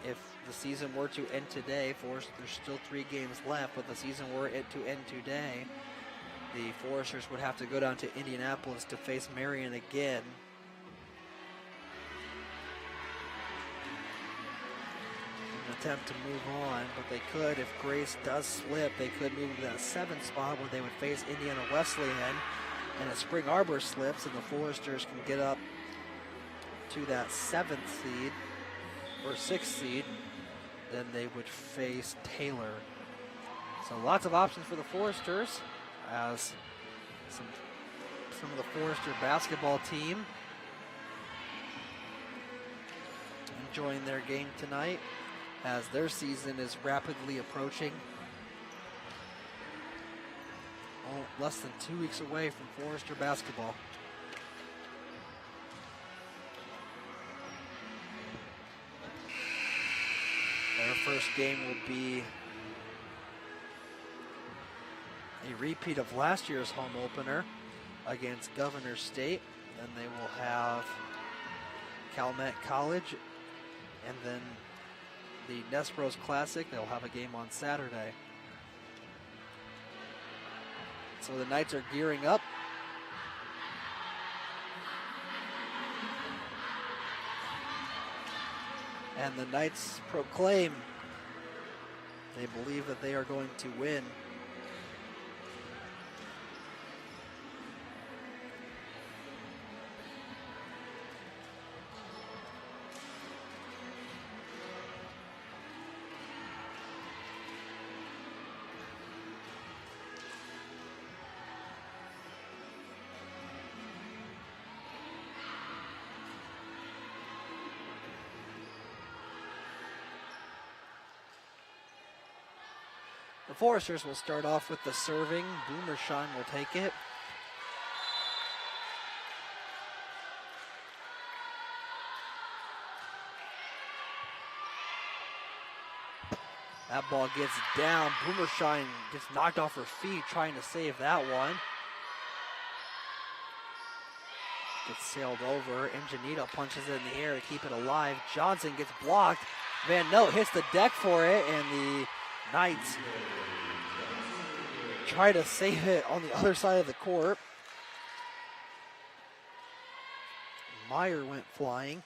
Speaker 1: If the season were to end today, there's still 3 games left, but the season were to end today, the Foresters would have to go down to Indianapolis to face Marian again. Attempt to move on, but they could, if Grace does slip, they could move to that 7th spot where they would face Indiana Wesleyan, and if Spring Arbor slips and the Foresters can get up to that 7th seed or 6th seed, then they would face Taylor. So lots of options for the Foresters, as some of the Forester basketball team enjoying their game tonight, as their season is rapidly approaching. Less than 2 weeks away from Forester basketball. Their first game will be a repeat of last year's home opener against Governor State. Then they will have Calumet College, and then the Nespros Classic. They'll have a game on Saturday. So the Knights are gearing up. And the Knights proclaim they believe that they are going to win. The Foresters will start off with the serving. Boomershine will take it. That ball gets down. Boomershine gets knocked off her feet trying to save that one. Gets sailed over. Ingenito punches it in the air to keep it alive. Johnson gets blocked. Van Note hits the deck for it, and the Knights try to save it on the other side of the court. Meyer went flying.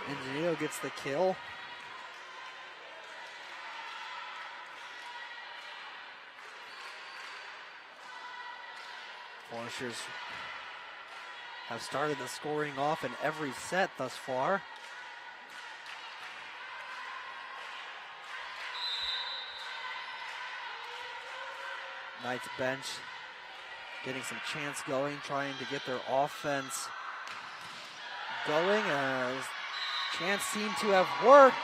Speaker 1: Ingenito gets the kill. Foresters have started the scoring off in every set thus far. Knights bench getting some chance going, trying to get their offense going. Chance seemed to have worked.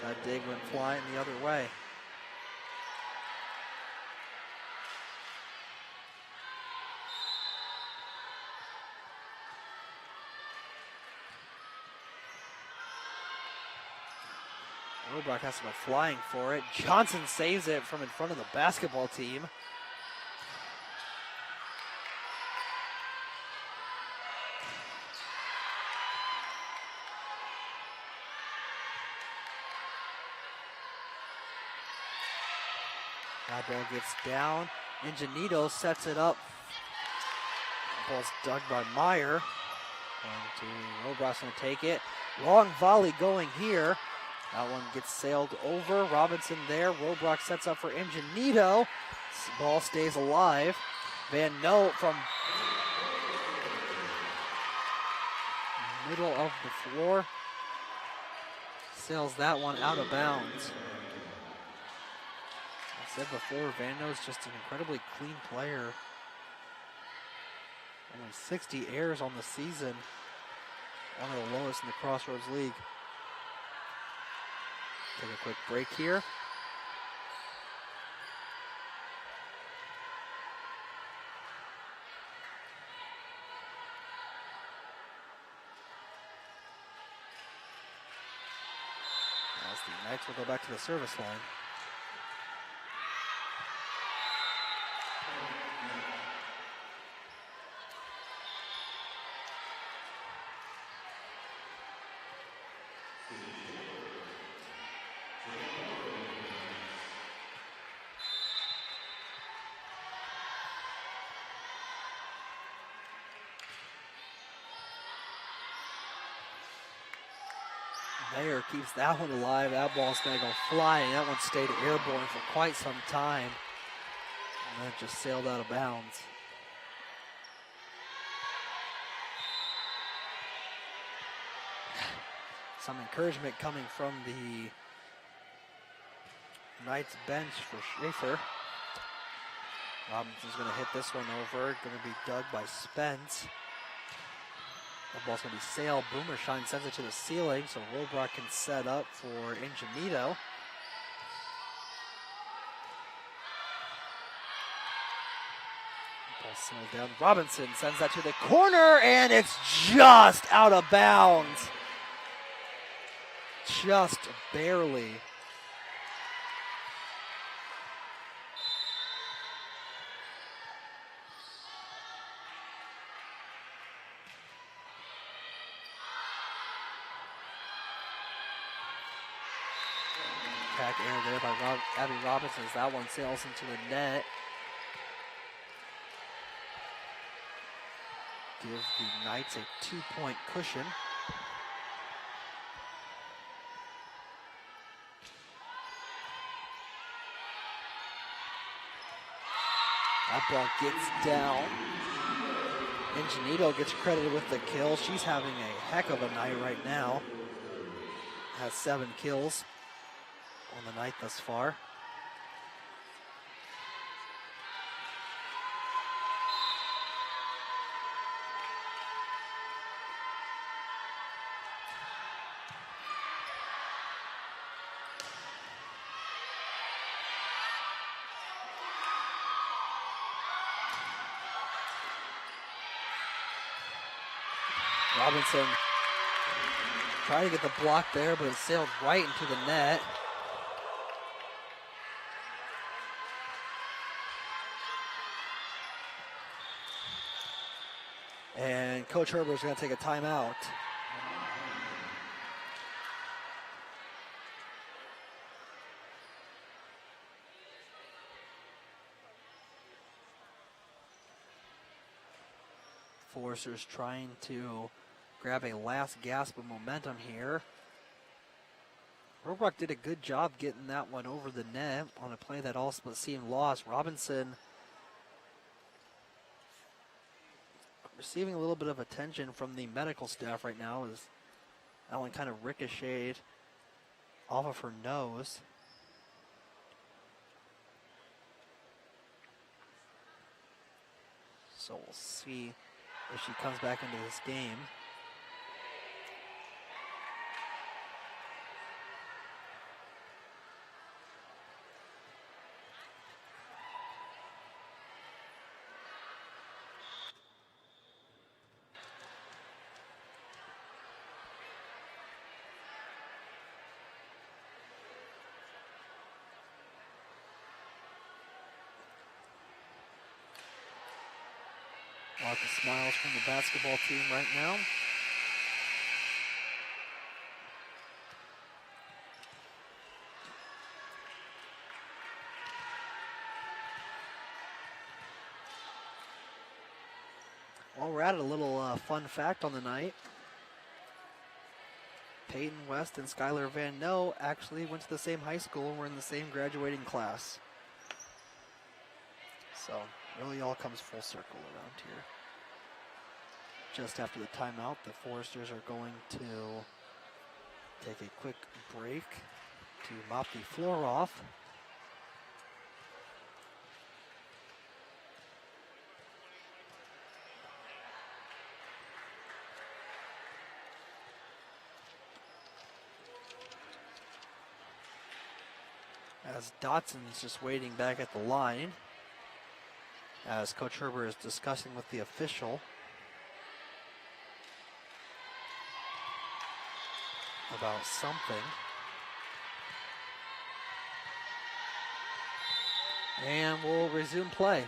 Speaker 1: That dig went flying the other way. Robrock has to go flying for it. Johnson saves it from in front of the basketball team. That ball gets down. Ingenito sets it up. Ball's dug by Meyer. Robrock's going to take it. Long volley going here. That one gets sailed over. Robinson there. Robrock sets up for Ingenito. Ball stays alive. Van Note from middle of the floor sails that one out of bounds. I said before, Van Note's just an incredibly clean player. Only 60 errors on the season. One of the lowest in the Crossroads League. Take a quick break here. As the Knights will go back to the service line. Mayer keeps that one alive. That ball's going to go flying. That one stayed airborne for quite some time. And then just sailed out of bounds. Some encouragement coming from the Knights bench for Schaefer. Robinson's going to hit this one over. Going to be dug by Spence. That ball's going to be sailed. Boomershine sends it to the ceiling, so Robrock can set up for Ingenito. Ball sailed down. Robinson sends that to the corner, and it's just out of bounds. Just barely. Air there by Abby Robinson as that one sails into the net. Give the Knights a 2-point cushion. That ball gets down. Ingenito gets credited with the kill. She's having a heck of a night right now. Has 7 kills on the night thus far. Robinson tried to get the block there, but it sailed right into the net. And Coach Herbert's going to take a timeout. Foresters trying to grab a last gasp of momentum here. Robrock did a good job getting that one over the net on a play that all but seemed lost. Robinson receiving a little bit of attention from the medical staff right now as that one kind of ricocheted off of her nose. So we'll see if she comes back into this game. Lots of smiles from the basketball team right now. Well, we're at a little fun fact on the night. Peyton West and Skylar Van Noe actually went to the same high school and were in the same graduating class. So really all comes full circle around here. Just after the timeout, the Foresters are going to take a quick break to mop the floor off. As Dotson's just waiting back at the line, as Coach Herbert is discussing with the official about something. And we'll resume play.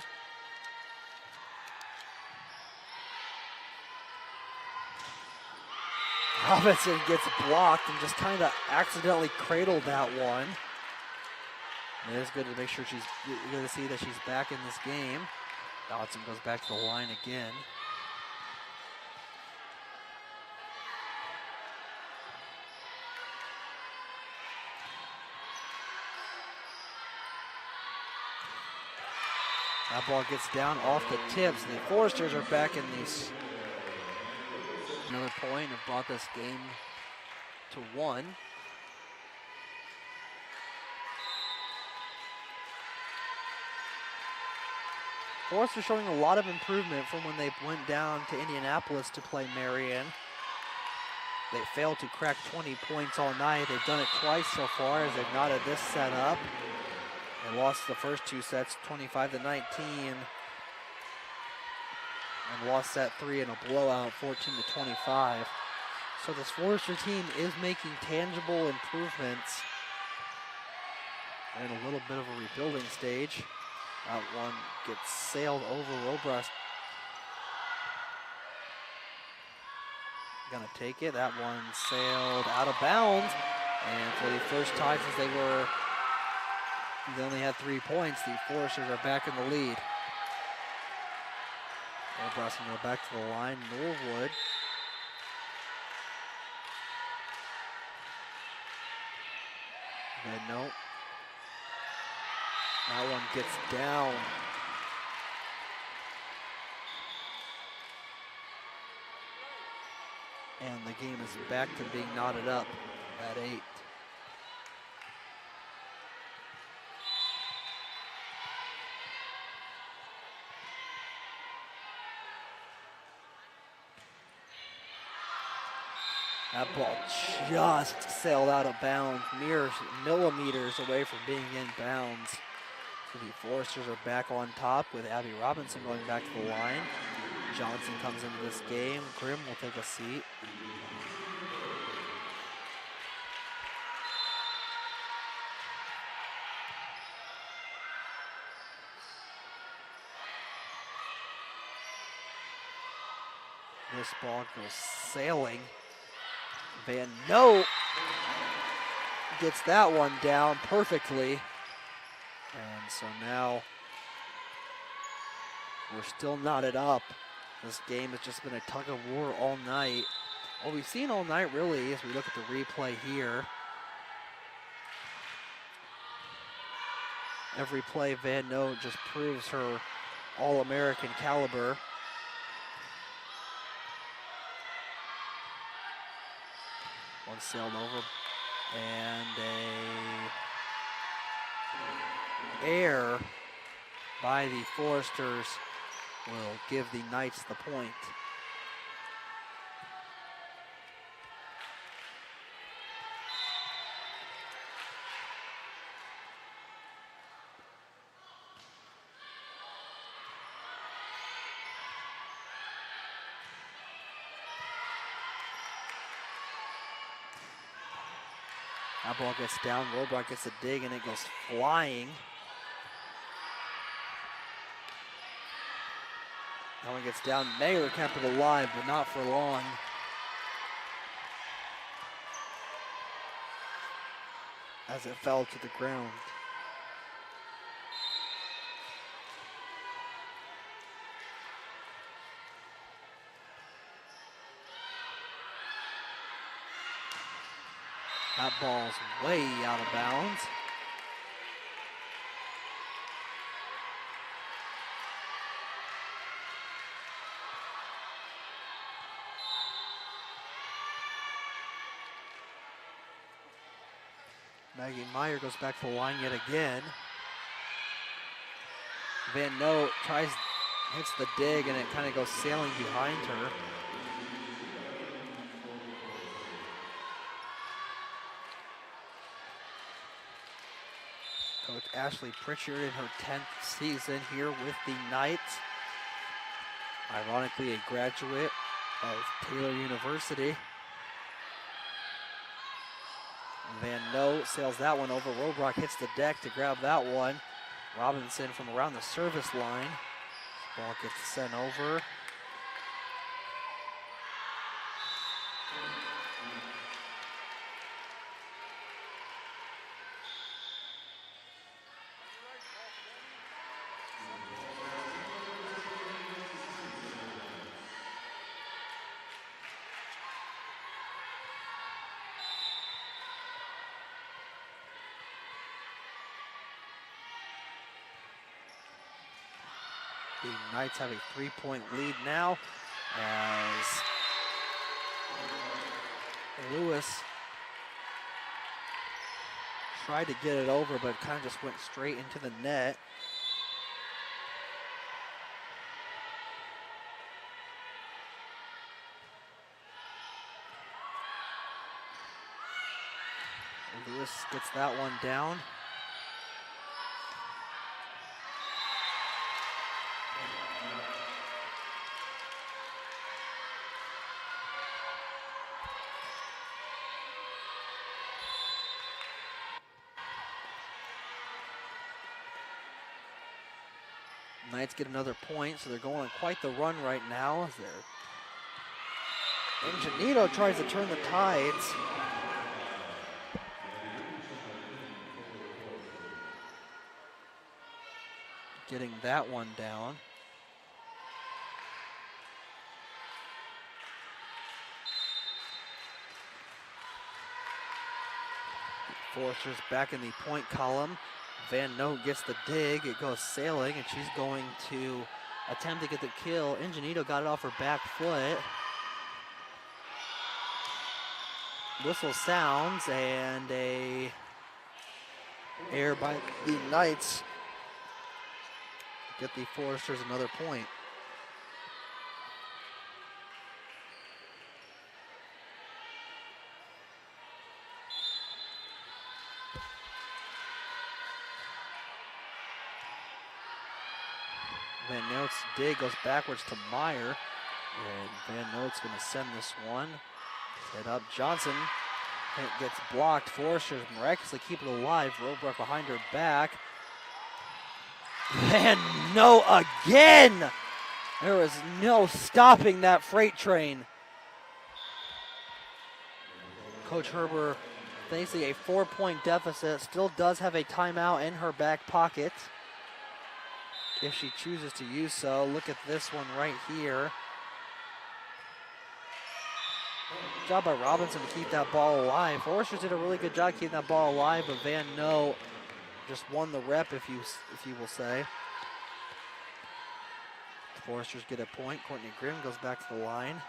Speaker 1: Robinson gets blocked and just kind of accidentally cradled that one. It is good to make sure you're going to see that she's back in this game. Dodson goes back to the line again. That ball gets down off the tips. The Foresters are back in this. Another point have brought this game to 1. Foresters showing a lot of improvement from when they went down to Indianapolis to play Marian. They failed to crack 20 points all night. They've done it twice so far as they've knotted this set up. They lost the first 2 sets 25-19 and lost set 3 in a blowout 14-25. So this Forester team is making tangible improvements in a little bit of a rebuilding stage. That one gets sailed over Robrock. Gonna take it. That one sailed out of bounds. And for the first time since they only had 3 points, the Foresters are back in the lead. Robrock's gonna go back to the line. Norwood. And nope. That one gets down. And the game is back to being knotted up at 8. That ball just sailed out of bounds, mere millimeters away from being in bounds. So the Foresters are back on top with Abby Robinson going back to the line. Johnson comes into this game. Grimm will take a seat. This ball goes sailing. Van Noot gets that one down perfectly. And so now we're still knotted up. This game has just been a tug of war all night. What we've seen all night really, as we look at the replay here, every play Van Noot just proves her All-American caliber. One sailed over, and a error by the Foresters will give the Knights the point. That ball gets down, Robrock gets a dig, and it goes flying. That one gets down. Mayer kept it alive, but not for long. As it fell to the ground. That ball's way out of bounds. Maggie Meyer goes back to the line yet again. Van Noot hits the dig, and it kind of goes sailing behind her. Coach Ashley Pritchard in her 10th season here with the Knights. Ironically, a graduate of Taylor University. Van Noot sails that one over. Robrock hits the deck to grab that one. Robinson from around the service line. Ball gets sent over. The Knights have a 3-point lead now as Lewis tried to get it over, but kind of just went straight into the net. Lewis gets that one down. Knights get another point, so they're going on quite the run right now. Ingenito tries to turn the tides. Getting that one down. Foresters back in the point column. Van Noot gets the dig, it goes sailing, and she's going to attempt to get the kill. Ingenito got it off her back foot. Whistle sounds and a error by the Knights. Get the Foresters another point. Van Note's dig goes backwards to Meyer. And Van Note's going to send this one. Set up Johnson. It gets blocked. Foresters miraculously keep it alive. Robrook behind her back. Van Note again! There was no stopping that freight train. Coach Herber facing a 4-point deficit. Still does have a timeout in her back pocket, if she chooses to use so. Look at this one right here. Good job by Robinson to keep that ball alive. Foresters did a really good job keeping that ball alive, but Van Note just won the rep, if you will say. The Foresters get a point. Courtney Grimm goes back to the line.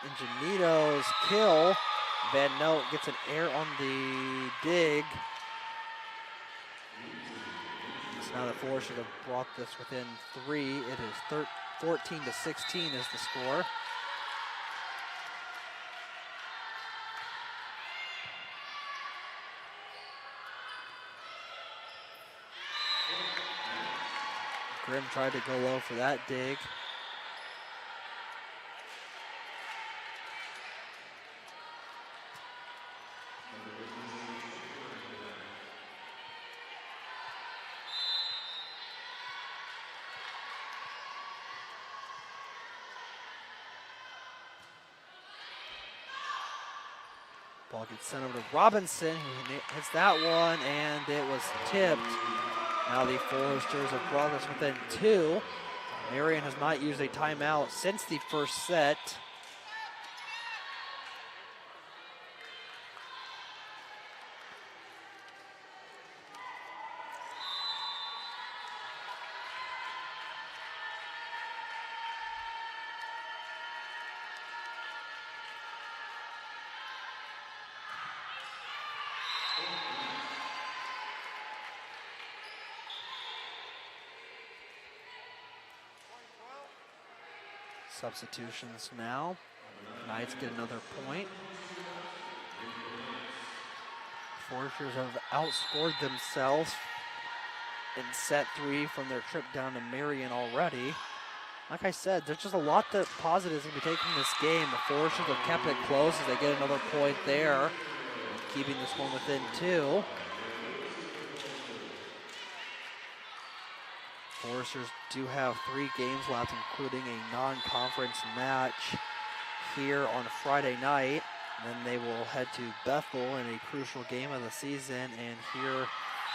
Speaker 1: Ingenito's kill. Van Note gets an error on the dig. So now the Foresters have brought this within 3. It is 14-16 is the score. Grimm tried to go low for that dig. Ball gets sent over to Robinson, who hits that one, and it was tipped. Now the Foresters have brought us within 2. Marian has not used a timeout since the first set. Substitutions now. Knights get another point. Foresters have outscored themselves in set 3 from their trip down to Marian already. Like I said, there's just a lot of positives to be taken from this game. The Foresters have kept it close as they get another point there, keeping this one within 2. Foresters do have 3 games left, including a non-conference match here on Friday night. And then they will head to Bethel in a crucial game of the season. And here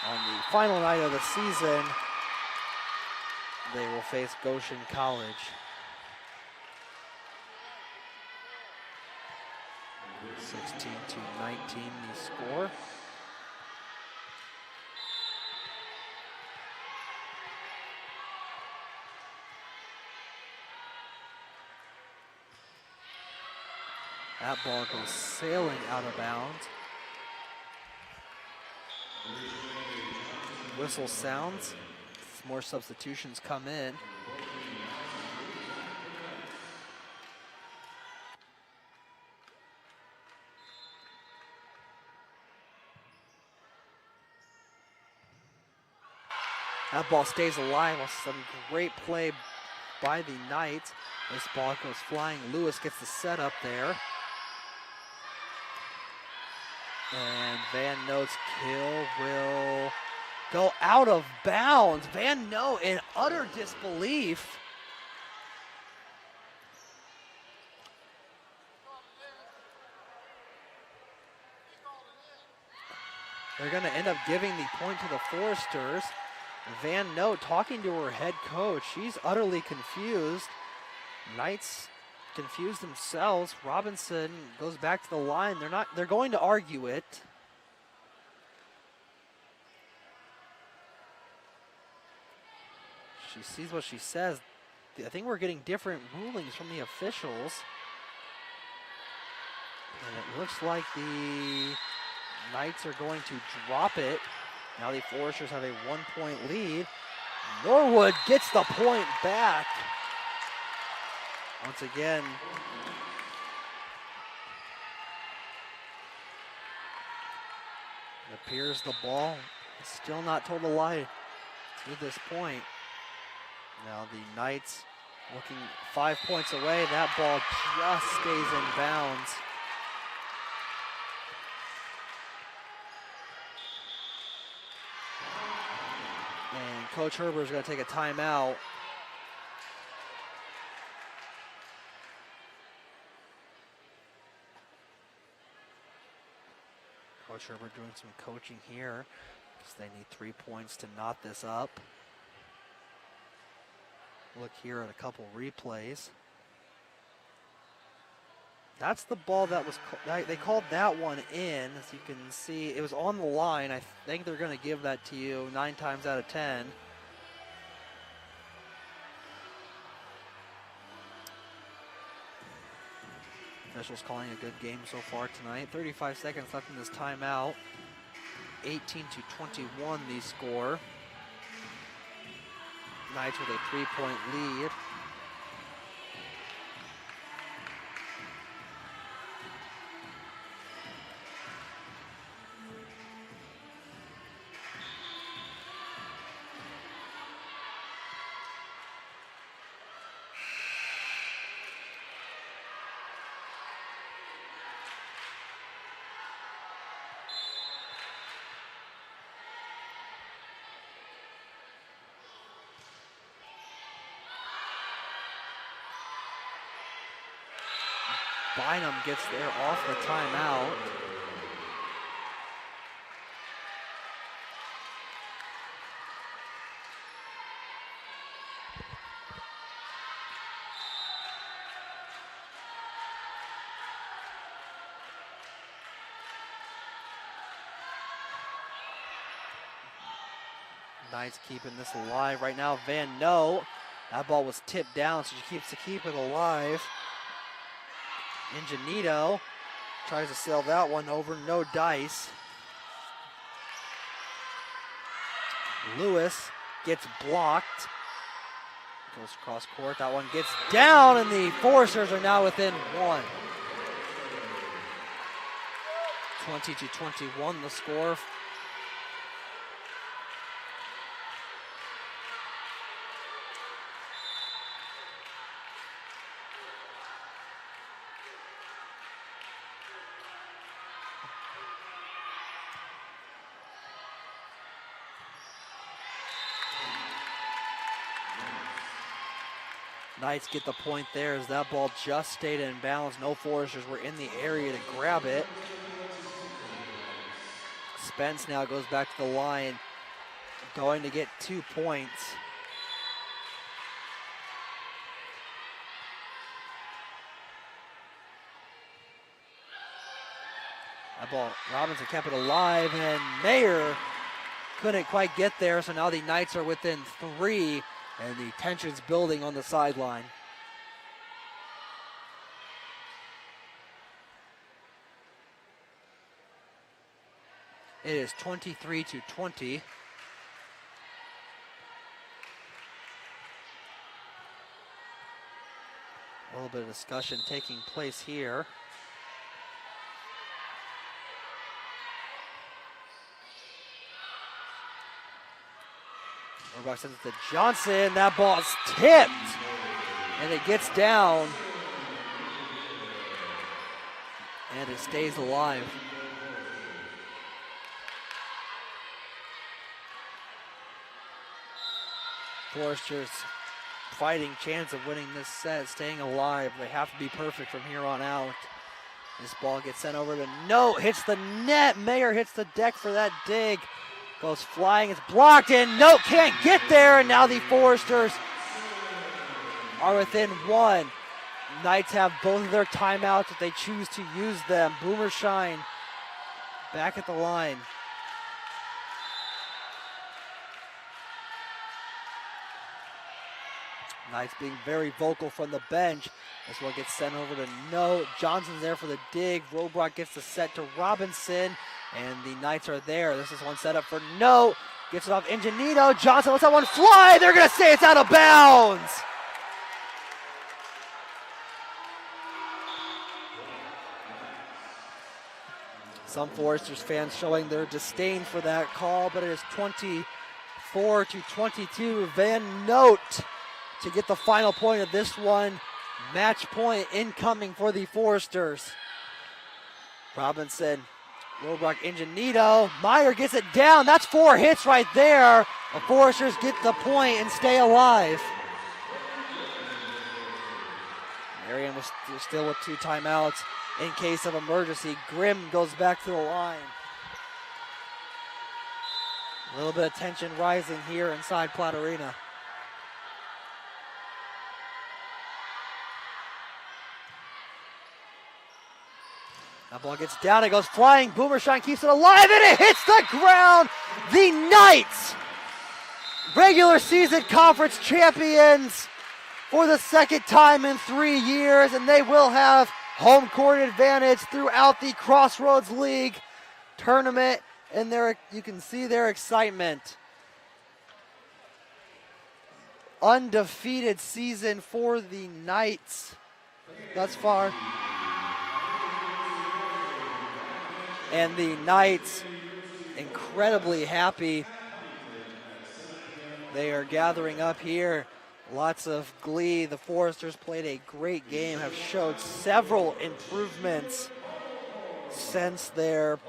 Speaker 1: on the final night of the season, they will face Goshen College. (16-19) the score. That ball goes sailing out of bounds. Whistle sounds. More substitutions come in. That ball stays alive with some great play by the Knights. This ball goes flying. Lewis gets the set up there. And Van Note's kill will go out of bounds. Van Note in utter disbelief. They're going to end up giving the point to the Foresters. Van Note talking to her head coach. She's utterly confused. Knights confused themselves. Robinson goes back to the line. They're going to argue it. She sees what she says. I think we're getting different rulings from the officials. And it looks like the Knights are going to drop it. Now the Foresters have a 1-point lead. Norwood gets the point back. Once again, it appears the ball is still not told to lie to this point. Now the Knights looking 5 points away. That ball just stays in bounds. And Coach Herbert is going to take a timeout. Coach Herbert doing some coaching here because they need 3 points to knot this up. Look here at a couple replays. That's the ball that was, they called that one in. As you can see, it was on the line. I think they're going to give that to you 9 times out of 10. Officials calling a good game so far tonight. 35 seconds left in this timeout. 18-21 the score. Knights with a 3-point lead. Bynum gets there off the timeout. Knights keeping this alive right now. Van Noe, that ball was tipped down, so she keeps it alive. Ingenito tries to sail that one over, no dice. Lewis gets blocked. Goes across court, that one gets down, and the Foresters are now within 1. 20-21 the score. Knights get the point there as that ball just stayed in bounds. No Foresters were in the area to grab it. Spence now goes back to the line, going to get 2 points. That ball, Robinson kept it alive, and Mayer couldn't quite get there, so now the Knights are within 3. And the tension's building on the sideline. It is 23-20. A little bit of discussion taking place here. Orbach sends it to Johnson. That ball is tipped, and it gets down, and it stays alive. Foresters fighting chance of winning this set, staying alive. They have to be perfect from here on out. This ball gets sent over to Note, hits the net. Mayer hits the deck for that dig. Goes flying, it's blocked, and Note can't get there, and now the Foresters are within 1. Knights have both of their timeouts if they choose to use them. Boomer Shine back at the line. Knights being very vocal from the bench. This one gets sent over to Note. Johnson's there for the dig. Robrock gets the set to Robinson, and the Knights are there. This is one set up for Note. Gets it off Ingenito. Johnson lets that one fly. They're going to say it's out of bounds. Some Foresters fans showing their disdain for that call, but it is 24-22. Van Note to get the final point of this one. Match point incoming for the Foresters. Robinson, Robrock, Ingenito. Meyer gets it down. That's 4 hits right there. The Foresters get the point and stay alive. Marian was still with 2 timeouts in case of emergency. Grimm goes back to the line. A little bit of tension rising here inside Platte Arena. That ball gets down, it goes flying. Boomershine keeps it alive, and it hits the ground. The Knights, regular season conference champions for the second time in 3 years, and they will have home court advantage throughout the Crossroads League tournament, and you can see their excitement. Undefeated season for the Knights thus far. And the Knights incredibly happy. They are gathering up here. Lots of glee. The Foresters played a great game, have showed several improvements since their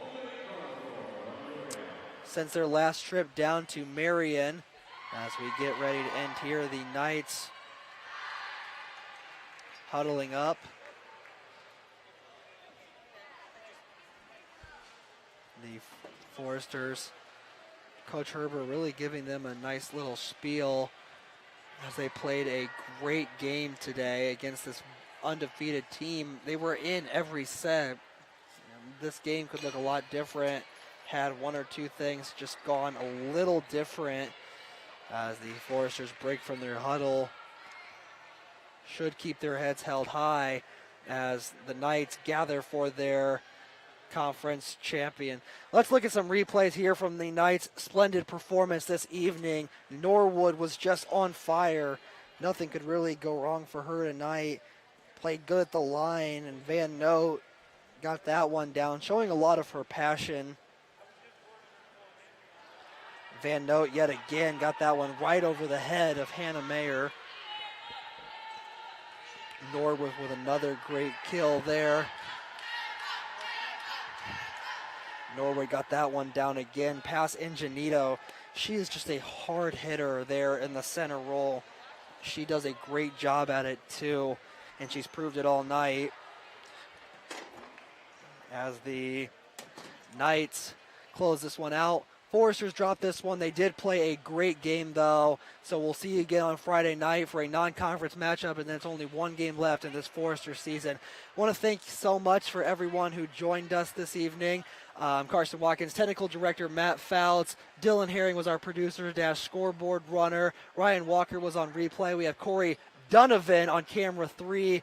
Speaker 1: last trip down to Marian. As we get ready to end here, the Knights huddling up. The Foresters, Coach Herbert really giving them a nice little spiel as they played a great game today against this undefeated team. They were in every set. This game could look a lot different had 1 or 2 things just gone a little different, as the Foresters break from their huddle. Should keep their heads held high as the Knights gather for their conference champion. Let's look at some replays here from the Knights' splendid performance this evening. Norwood was just on fire. Nothing could really go wrong for her tonight. Played good at the line, and Van Note got that one down, showing a lot of her passion. Van Note yet again got that one right over the head of Hannah Mayer. Norwood with another great kill there. Norwood got that one down again past Ingenito. She is just a hard hitter there in the center role. She does a great job at it too, and she's proved it all night. As the Knights close this one out. Foresters dropped this one. They did play a great game though, so we'll see you again on Friday night for a non-conference matchup, and then it's only 1 game left in this Forester season. I want to thank you so much for everyone who joined us this evening. I'm Carson Watkins, technical director Matt Fouts. Dylan Herring was our producer / scoreboard runner. Ryan Walker was on replay. We have Corey Donovan on camera 3,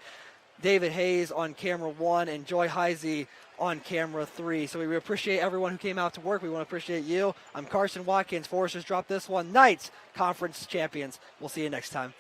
Speaker 1: David Hayes on camera 1, and Joy Heisey on camera 3. So we appreciate everyone who came out to work. We want to appreciate you. I'm Carson Watkins. Foresters dropped this one. Knights conference champions. We'll see you next time.